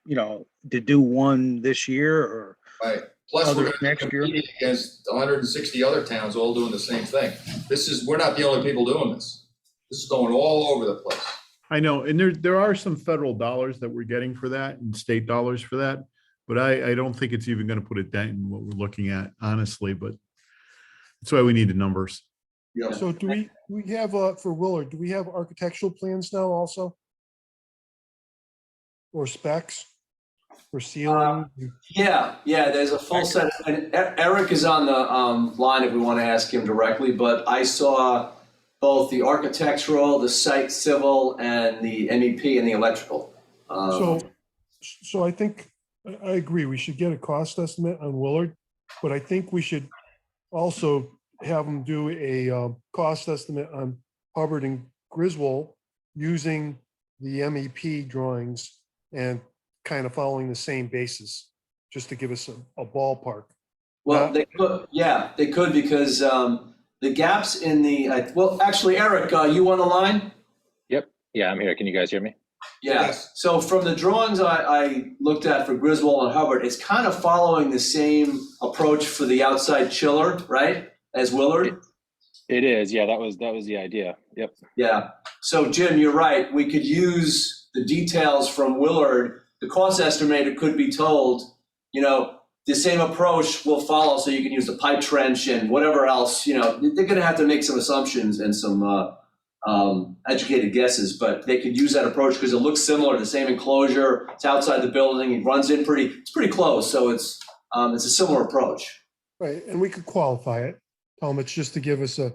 to do one this year, or Right. Plus, we're Other gonna be next year? competing against 160 other towns all doing the same thing. We're not the only people doing this. This is going all over the place. I know, and there are some federal dollars that we're getting for that and state dollars for that, but I don't think it's even going to put a dent in what we're looking at, honestly, but that's why we need the numbers. Yeah. So do we have, for Willard, do we have architectural plans now also? Or specs for ceiling? Yeah, there's a full set, and Eric is on the line if we want to ask him directly, but I saw both the architectural, the site civil, and the MEP and the electrical. So I think, I agree, we should get a cost estimate on Willard, but I think we should also have them do a cost estimate on Hubbard and Griswold using the MEP drawings and kind of following the same basis, just to give us a ballpark. Well, they could because the gaps in the, well, actually, Eric, you on the line? Yep. Yeah, I'm here. Can you guys hear me? Yeah, Yes. so from the drawings I looked at for Griswold and Hubbard, it's kind of following the same approach for the outside chiller, right, as Willard? It is. Yeah, that was the idea. Yep. Yeah, so Jim, you're right, we could use the details from Willard. The cost estimator could be told, the same approach will follow, so you can use the pipe trench and whatever else, they're gonna have to make some assumptions and some educated guesses, but they could use that approach because it looks similar, the same enclosure, it's outside the building, it runs in it's pretty close, so it's a similar approach. Right, and we could qualify it, tell them it's just to give us a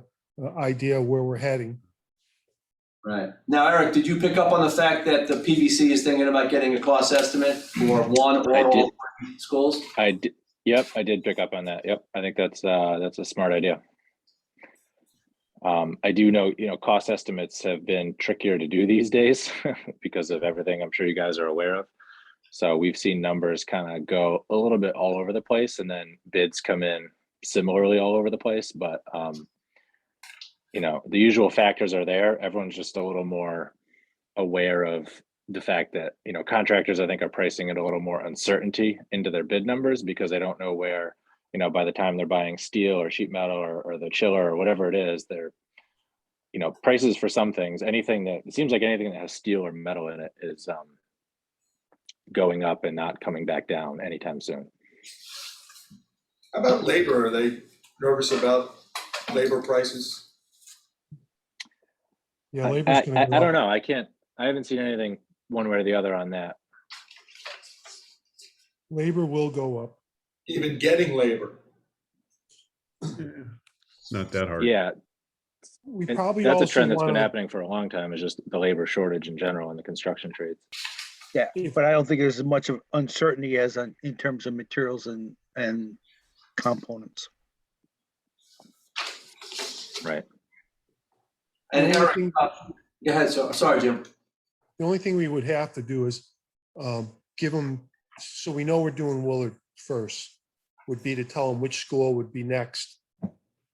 idea where we're heading. Right. Now, Eric, did you pick up on the fact that the PVC is thinking about getting a cost estimate for one or all three schools? I did. Yep, I did pick up on that. Yep, I think that's a smart idea. I do know, cost estimates have been trickier to do these days because of everything I'm sure you guys are aware of. So we've seen numbers kind of go a little bit all over the place, and then bids come in similarly all over the place. But the usual factors are there. Everyone's just a little more aware of the fact that, contractors, I think, are pricing in a little more uncertainty into their bid numbers because they don't know where, by the time they're buying steel or sheet metal or the chiller or whatever it is, they're, prices for some things, it seems like anything that has steel or metal in it is going up and not coming back down anytime soon. How about labor? Are they nervous about labor prices? Yeah, labor's gonna go I don't up. know. I haven't seen anything one way or the other on that. Labor will go up. Even getting labor? It's not that hard. Yeah, We and probably that's a also trend that's been wanna, happening for a long time, is just the labor shortage in general in the construction trades. Yeah, but I don't think there's as much of uncertainty as in terms of materials and components. Right. And The only Eric, thing- go ahead, sorry, Jim. the only thing we would have to do is give them, so we know we're doing Willard first, would be to tell them which school would be next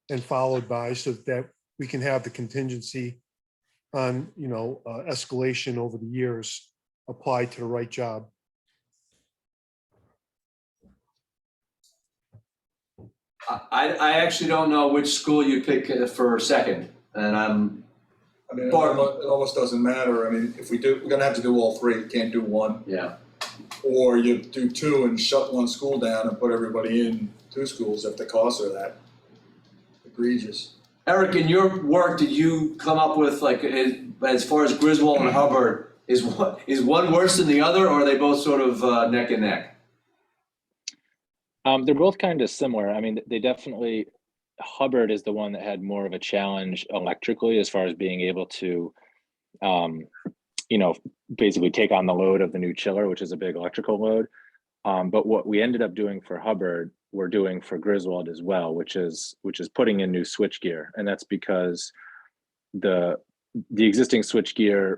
and followed by, so that we can have the contingency on, escalation over the years applied to the right job. I actually don't know which school you pick for second, and It almost doesn't matter. If we do, we're gonna have to do all three. You can't do one. yeah. Or you do two and shut one school down and put everybody in two schools if the costs are that egregious. Eric, in your work, did you come up with as far as Griswold and Hubbard, is one worse than the other, or are they both sort of neck and neck? They're both kind of similar. They definitely, Hubbard is the one that had more of a challenge electrically as far as being able to, basically take on the load of the new chiller, which is a big electrical load. But what we ended up doing for Hubbard, we're doing for Griswold as well, which is putting in new switchgear, and that's because the existing switchgear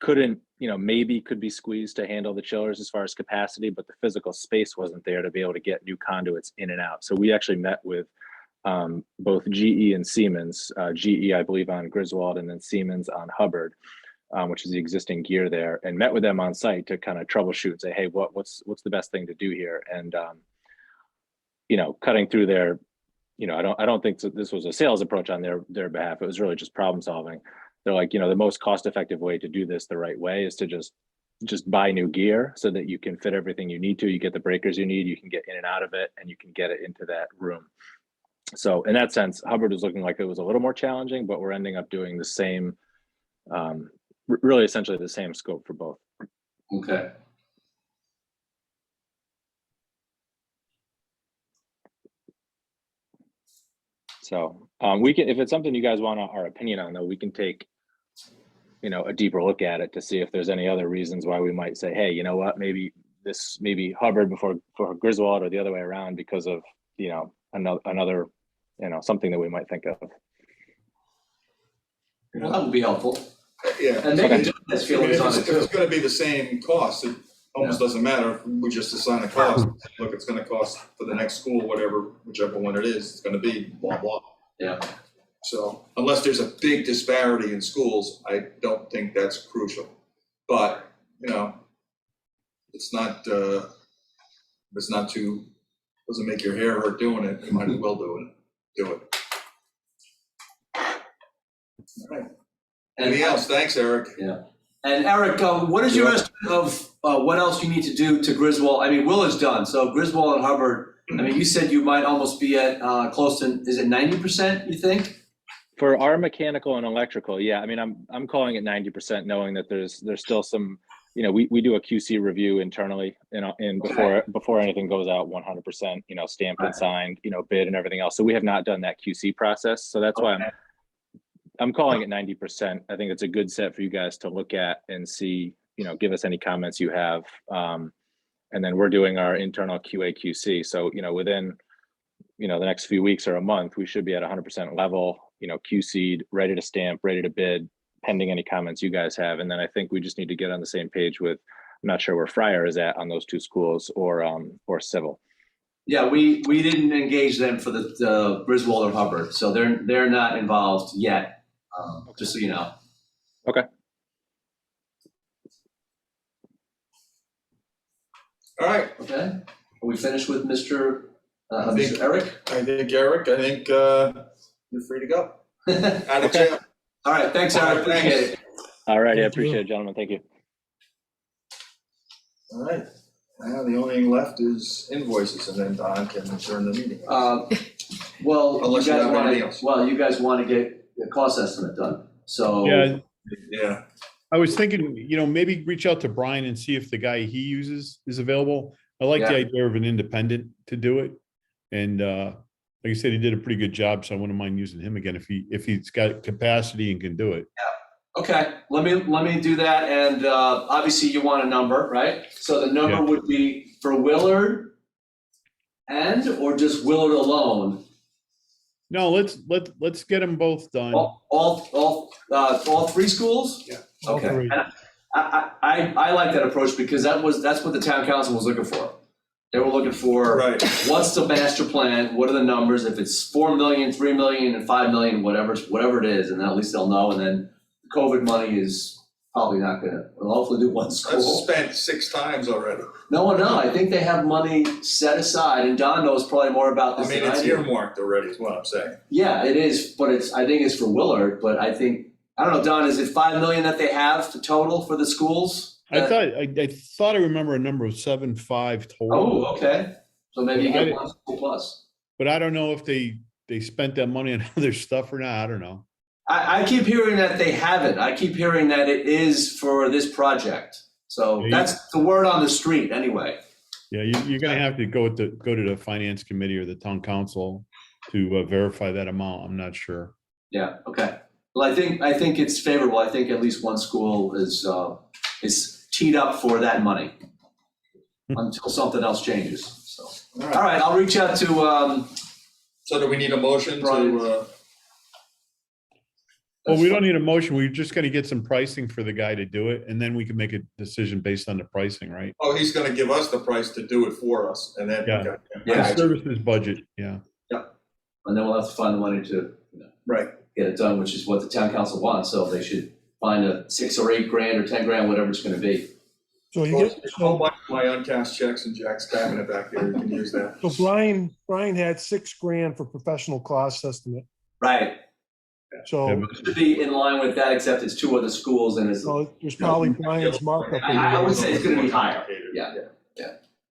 couldn't, maybe could be squeezed to handle the chillers as far as capacity, but the physical space wasn't there to be able to get new conduits in and out. So we actually met with both GE and Siemens, GE, I believe, on Griswold, and then Siemens on Hubbard, which is the existing gear there, and met with them on site to kind of troubleshoot and say, hey, what's the best thing to do here? And cutting through their, I don't think this was a sales approach on their behalf. It was really just problem solving. They're like, the most cost effective way to do this the right way is to just buy new gear so that you can fit everything you need to. You get the breakers you need, you can get in and out of it, and you can get it into that room. So in that sense, Hubbard was looking like it was a little more challenging, but we're ending up doing the same, really essentially the same scope for both. Okay. So we can, if it's something you guys want our opinion on, though, we can take, a deeper look at it to see if there's any other reasons why we might say, hey, you know what, maybe Hubbard before Griswold, or the other way around because of, another, something that we might think of. Well, that would be helpful. Yeah. And they can do this If feelings on it it's too. gonna be the same cost, it almost doesn't matter. We just assign a cost. Look, it's gonna cost for the next school, whichever one it is, it's gonna be blah, blah. Yeah. So unless there's a big disparity in schools, I don't think that's crucial. But, it's not doesn't make your hair hurt doing it, you might as well do it. All right. Anything else? Thanks, Eric. Yeah. And Eric, what is your estimate of what else you need to do to Griswold? I mean, Willard's done, so Griswold and Hubbard, I mean, you said you might almost be at close to, is it 90%, you think? For our mechanical and electrical, yeah. I mean, I'm calling it 90%, knowing that there's still some, we do a QC review internally, and before anything goes out 100%, stamped and signed, bid and everything else. So we have not done that QC process. So that's why I'm calling it 90%. I think it's a good set for you guys to look at and see, give us any comments you have. And then we're doing our internal QA QC. So, within, the next few weeks or a month, we should be at 100% level, QC'd, ready to stamp, ready to bid, pending any comments you guys have. And then I think we just need to get on the same page with, I'm not sure where Fryer is at on those two schools, or Civil. Yeah, we didn't engage them for the Griswold or Hubbard, so they're not involved yet, just so you know. Okay. All right. Okay, are we finished with Mr. think- Eric? I think, Eric, you're free to go. Out of jail. All right, thanks, All right, Eric, appreciate it. All right. I Thank you. appreciate it, gentlemen. Thank you. All right. Now the only thing left is invoices, and then Don can adjourn the meeting. Well, Unless you have anything else. you guys want to get the cost estimate done, so. Yeah, Yeah. I was thinking, maybe reach out to Brian and see if the guy he uses is available. I like the Yeah. idea of an independent to do it. And like I said, he did a pretty good job, so I wouldn't mind using him again if he's got capacity and can do it. Okay, let me do that, and obviously you want a number, right? So the number Yeah. would be for Willard or just Willard alone? No, let's get them both done. All three schools? Yeah. All Okay. three. And I like that approach because that's what the town council was looking for. They were looking for, Right. what's the master plan, what are the numbers, if it's 4 million, 3 million, and 5 million, whatever it is, and then at least they'll know, and then the COVID money is probably not gonna, we'll hopefully do one That's school. spent 6 times already. No, I think they have money set aside, and Don knows probably more about I this mean, than I it's do. earmarked already, is what I'm saying. Yeah, it is, but I think it's for Willard, but I don't know, Don, is it 5 million that they have the total for the schools? I thought I remember a number of 7.5 total, Oh, okay, so maybe you I- get one school plus. but I don't know if they spent that money on other stuff or not. I don't know. I keep hearing that they haven't, I keep hearing that it is for this project, so Yeah, that's the word on the street anyway. Yeah, you're gonna have to go to the finance committee or the town council to verify that amount. I'm not sure. Yeah, okay, well, I think it's favorable, I think at least one school is teed up for that money until something else changes, so. All All right, I'll reach out to, So do we need a motion Brian. to, Well, we don't need a motion. We're just gonna get some pricing for the guy to do it, and then we can make a decision based on the pricing, right? oh, he's gonna give us the price to do it for us, and then. Yeah. okay. Yeah. The services budget, yeah. and then we'll have to find the money to, Right. get it done, which is what the town council wants, so they should find a $6 or $8 grand or 10 grand, whatever it's gonna be. So you Well, get, there's a whole bunch of my uncashed checks in Jack's cabinet back there, you can use that. so Brian had $6,000 for professional cost estimate. Right. So, Yeah, It should be in line with that, except it's two other schools and it's, so there's probably Brian's markup. in I there. would say it's gonna be higher. Yeah.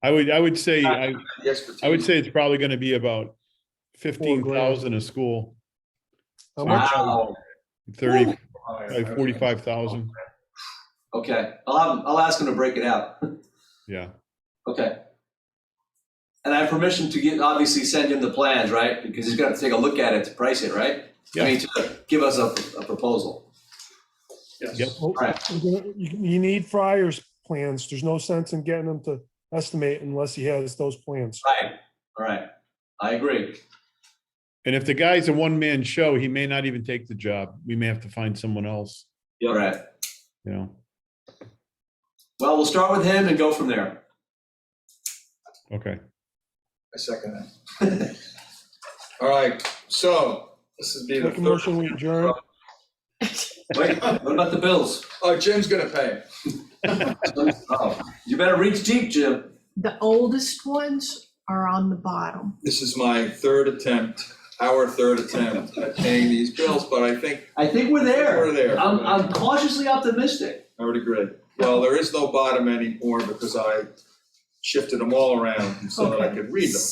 I would say, The expertise. I would say it's probably gonna be about 15,000 a school, How much? Wow. 30, Woo. like 45,000. Okay, I'll ask him to break it out. Yeah. Okay. And I have permission to get, obviously send him the plans, right? Because he's got to take a look at it to price it, right? I mean, to give us a proposal. Yes. Yep. Well, You need Fryer's plans. There's no sense in getting him to estimate unless he has those plans. Right, all right. I agree. And if the guy's a one-man show, he may not even take the job. We may have to find someone else, All right. you know? Well, we'll start with him and go from there. Okay. I second that. All right, so this is be the Make a motion, we adjourn. Wait, what about the bills? Oh, Jim's gonna pay. Oh, you better reach deep, Jim. The oldest ones are on the bottom. This is my third attempt, our third attempt at paying these bills, but I think I think we're there. we're there. I'm cautiously optimistic. I would agree. Well, there is no bottom anymore because I shifted them all around so that I could read them.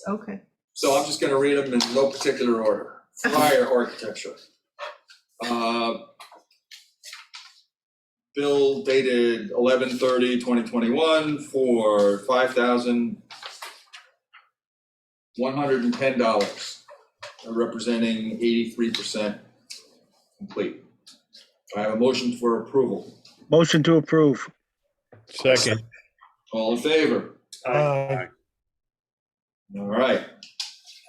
Okay. So I'm just gonna read them in no particular order. Fire architecture. Bill dated 11/30/2021 for $5,110, representing 83% complete. I have a motion for approval. Motion to approve. Second. All in favor? Aye. All right,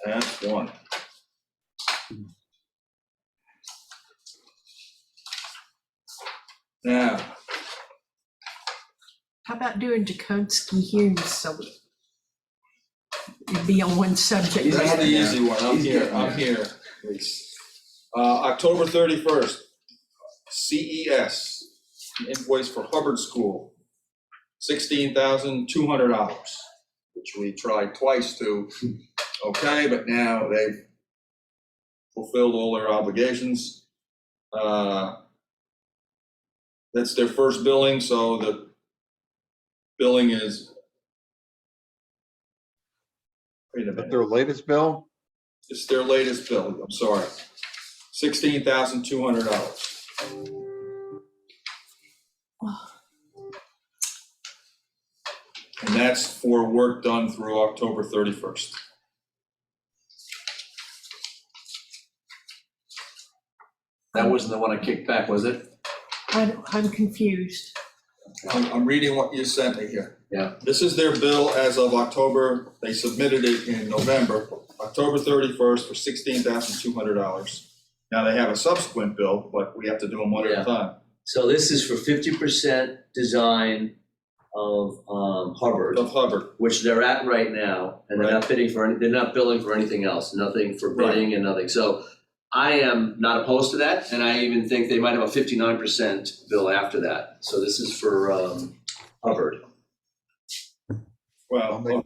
that's one. Now, How about doing Jaconski Humes so it'd be on one subject? He's that's the getting there. easy one. I'm He's here, getting I'm here. October 31st, CES, invoice for Hubbard School, $16,200, which we tried twice to, okay, but now they've fulfilled all their obligations. That's their first billing, so the billing is. Wait a That's minute, their latest bill? it's their latest bill, I'm sorry. $16,200. And that's for work done through October 31st. That wasn't the one I kicked back, was it? I'm confused. I'm reading what you sent me here. Yeah. This is their bill as of October, they submitted it in November, October 31st for $16,200. Now they have a subsequent bill, but we have to do them one at Yeah. a time. So this is for 50% design of Hubbard, Of Hubbard, which they're at right now, and they're not bidding for they're not billing for anything else, nothing for bidding and nothing. So I am not opposed to that, and I even think they might have a 59% bill after that. So this is for Hubbard. I'll well,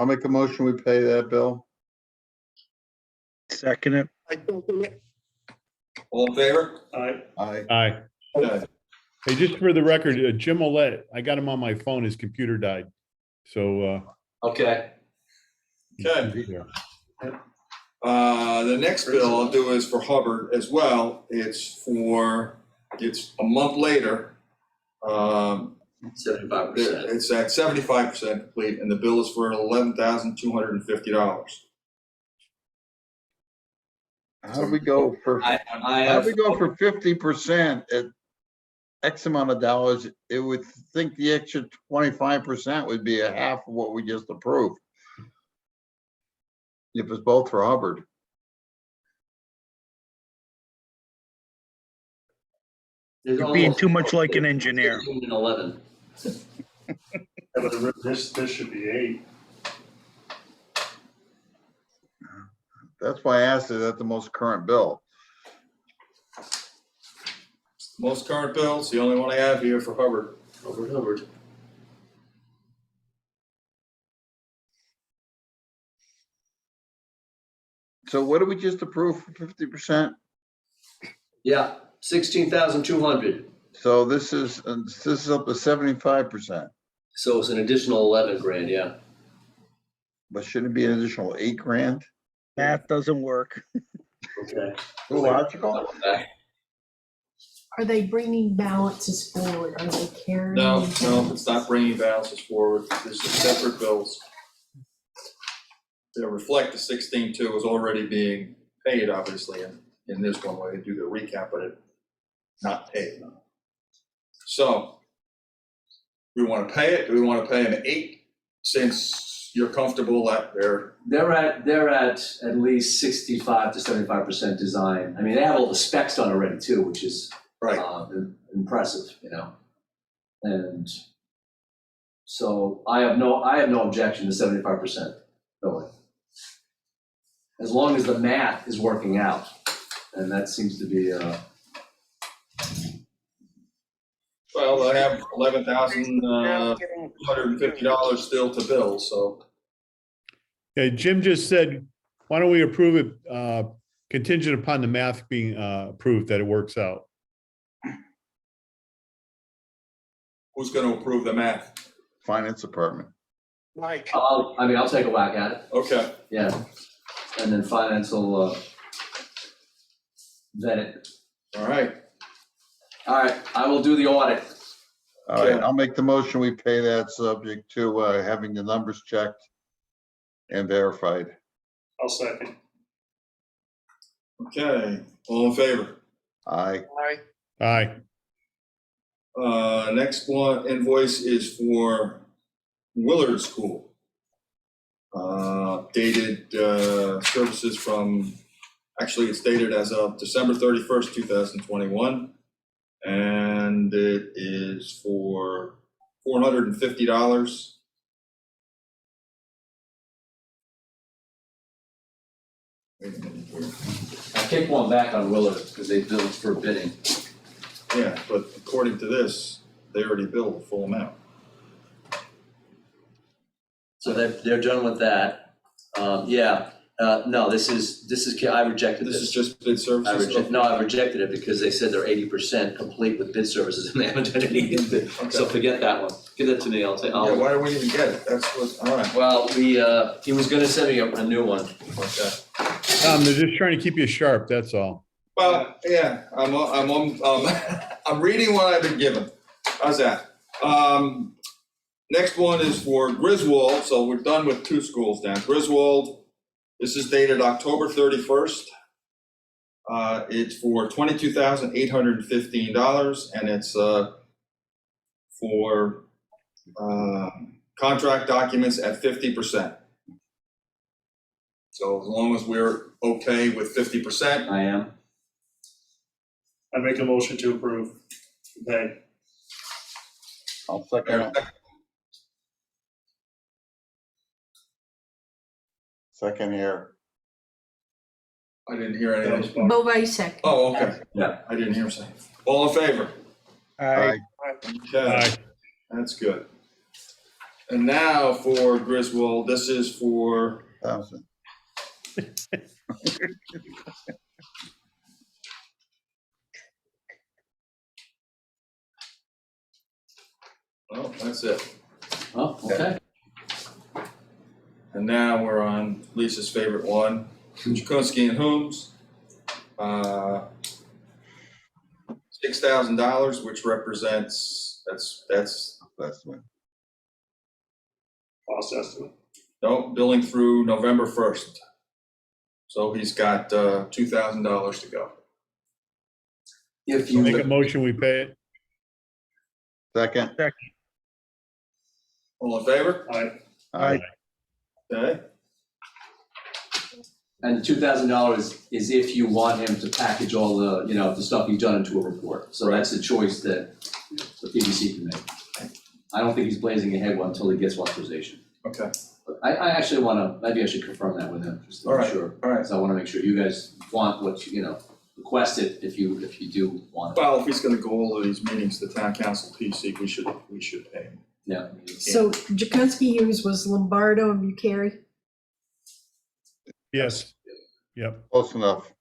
make a motion, we pay that bill. Second it. all in favor? Aye. Aye. Okay. Hey, just for the record, Jim Olet, I got him on my phone, his computer died. So, Okay. Okay. yeah. The next bill I'll do is for Hubbard as well. It's a month later. 75%. It's at 75% complete, and the bill is for $11,250. How do we go for, I how have do we go for 50% at X amount of dollars? It would think the extra 25% would be a half of what we just approved. If it's both for Hubbard. You're being too much like an engineer. 15 and 11. Yeah, but this should be 8. That's why I asked, is that the most current bill? Most current bill, it's the only one I have here for Hubbard. Hubbard. So what did we just approve for 50%? Yeah, 16,200. So this is up to 75%, So it's an additional 11 grand, yeah. but shouldn't it be an additional 8 grand? Math doesn't work. Okay. Illogical. Are they bringing balances forward? Are they carrying? No, it's not bringing balances forward. This is separate bills. They reflect the 16.2 is already being paid, obviously, in this one way to do the recap, but it's not paid. So, we want to pay it. Do we want to pay them 8 since you're comfortable that They're at least 65 to 75% design. I mean, they have all the specs done already too, which is right? impressive, you know. And so I have no objection to 75%. Really. As long as the math is working out, and that seems to be Well, I have $11,250 still to bill, so. Okay, Jim just said, why don't we approve it contingent upon the math being approved, that it works out? Who's going to approve the math? Finance department. Mike, I'll take a whack at it. Okay. Yeah. And then finance will vet it. All right. All right, I will do the audit. All right, I'll make the motion. We pay that subject to having the numbers checked and verified. I'll second. Okay. All in favor? Aye. Aye. Next one invoice is for Willard School. Dated services from, actually it's dated as of December 31st, 2021. And it is for $450. Wait a minute here. I kicked one back on Willard because they billed for bidding. Yeah, but according to this, they already billed the full amount. So they're done with that. No, this is, I rejected This is this. just bid services? I rejected it because they said they're 80% complete with bid services and they haven't done any bid. So Okay. forget that one. Give that to me, I'll take, Yeah, why do we even get it? That's what, all right. well, he was gonna send me a new one. Okay. They're just trying to keep you sharp, that's all. Well, yeah, I'm reading what I've been given. How's that? Next one is for Griswold, so we're done with 2 schools now. Griswold, this is dated October 31st. It's for $22,815, and it's for contract documents at 50%. So as long as we're okay with 50%. I am. I make a motion to approve. Okay. I'll second it. Second here. I didn't hear anything. Bovee. Oh, okay. Yeah. I didn't hear him say. All in favor? Aye. Okay, Aye. that's good. And now for Griswold, this is for, 1,000. oh, that's it. Oh, okay. And now we're on Lisa's favorite one, Jakunski and Holmes. $6,000, which represents, that's One. Cost estimate. no billing through November 1st. So he's got $2,000 to go. If Make a you, motion, we pay it. Second. All in favor? Aye. Okay. and the $2,000 is if you want him to package all the, the stuff you've done into a report. So that's the choice that the PBC can make. I don't think he's blazing ahead until he gets authorization. Okay. But I actually maybe I should confirm that with him, just to All be right. sure. All right. So I wanna make sure you guys want what request it if you do want it. Well, if he's gonna go all of these meetings, the town council PC, we should pay him. Yeah. So Jakunski Hughes was Lombardo and Bucari. Yes. Yep. Close enough.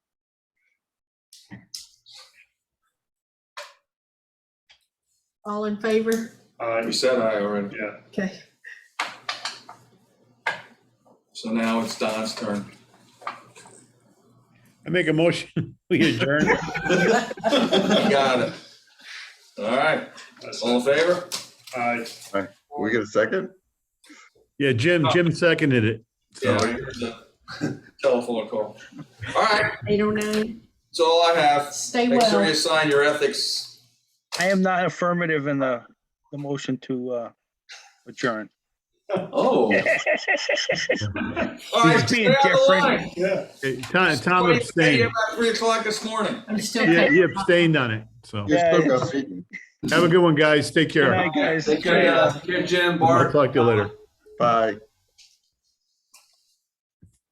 All in favor? We said aye already. Yeah, Okay. So now it's Don's turn. I make a motion, we adjourn. Got it. All right, that's, all in favor? We get a second? Yeah, Jim seconded it. So, Yeah, we heard the telephone call. All right, 8:09. that's all I have. Stay Make sure well. you sign your ethics. I am not affirmative in the motion to adjourn. Oh, All right, He's stay being on the different. line. yeah. hey, Tom Somebody stay here abstained. about 3:00 this morning. I'm still. Yeah, he abstained on it. So You Yeah, still it's- got beaten. have a good one, guys. Take Good care. night, guys. Take care, Jim, I'll Bart. talk to you later. Bye.